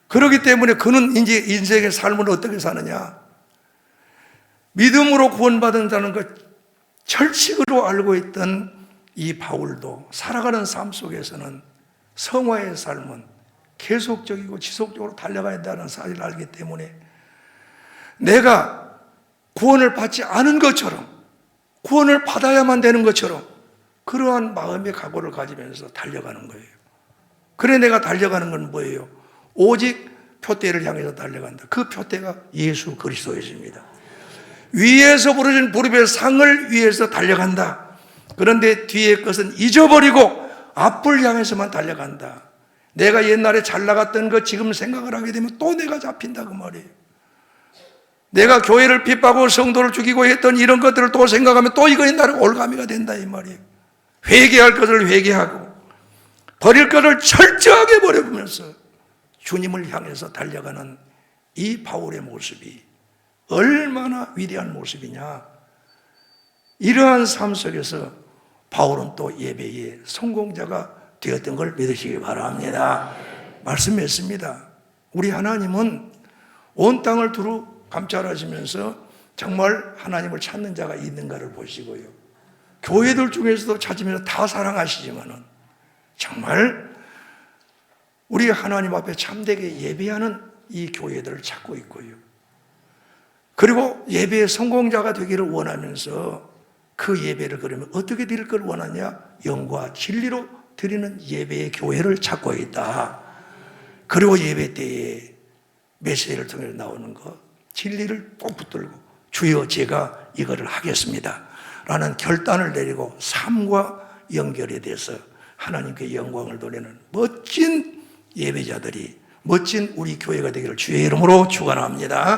그렇기 때문에 그는 이제 인생의 삶을 어떻게 사느냐? 믿음으로 구원받는다는 것 철칙으로 알고 있던 이 바울도 살아가는 삶 속에서는 성화의 삶은 계속적이고 지속적으로 달려가야 한다는 사실을 알기 때문에 내가 구원을 받지 않은 것처럼 구원을 받아야만 되는 것처럼 그러한 마음의 각오를 가지면서 달려가는 거예요. 그래 내가 달려가는 건 뭐예요? 오직 표대를 향해서 달려간다. 그 표대가 예수 그리스도이십니다. 위에서 부르신 부름의 상을 위해서 달려간다. 그런데 뒤의 것은 잊어버리고 앞을 향해서만 달려간다. 내가 옛날에 잘 나갔던 것 지금 생각을 하게 되면 또 내가 잡힌다 그 말이에요. 내가 교회를 핍박하고 성도를 죽이고 했던 이런 것들을 또 생각하면 또 이거 옛날에 올가미가 된다 이 말이에요. 회개할 것을 회개하고 버릴 것을 철저하게 버려보면서 주님을 향해서 달려가는 이 바울의 모습이 얼마나 위대한 모습이냐. 이러한 삶 속에서 바울은 또 예배의 성공자가 되었던 걸 믿으시기 바랍니다. 말씀했습니다. 우리 하나님은 온 땅을 두루 감찰하시면서 정말 하나님을 찾는 자가 있는가를 보시고요. 교회들 중에서도 찾으면서 다 사랑하시지만은 정말 우리 하나님 앞에 참되게 예배하는 이 교회들을 찾고 있고요. 그리고 예배의 성공자가 되기를 원하면서 그 예배를 그러면 어떻게 드릴 걸 원하냐? 영과 진리로 드리는 예배의 교회를 찾고 있다. 그리고 예배 때에 메시지를 통해 나오는 것, 진리를 꼭 붙들고 주여 제가 이거를 하겠습니다 라는 결단을 내리고 삶과 연결이 돼서 하나님께 영광을 돌리는 멋진 예배자들이, 멋진 우리 교회가 되기를 주의 이름으로 축원합니다.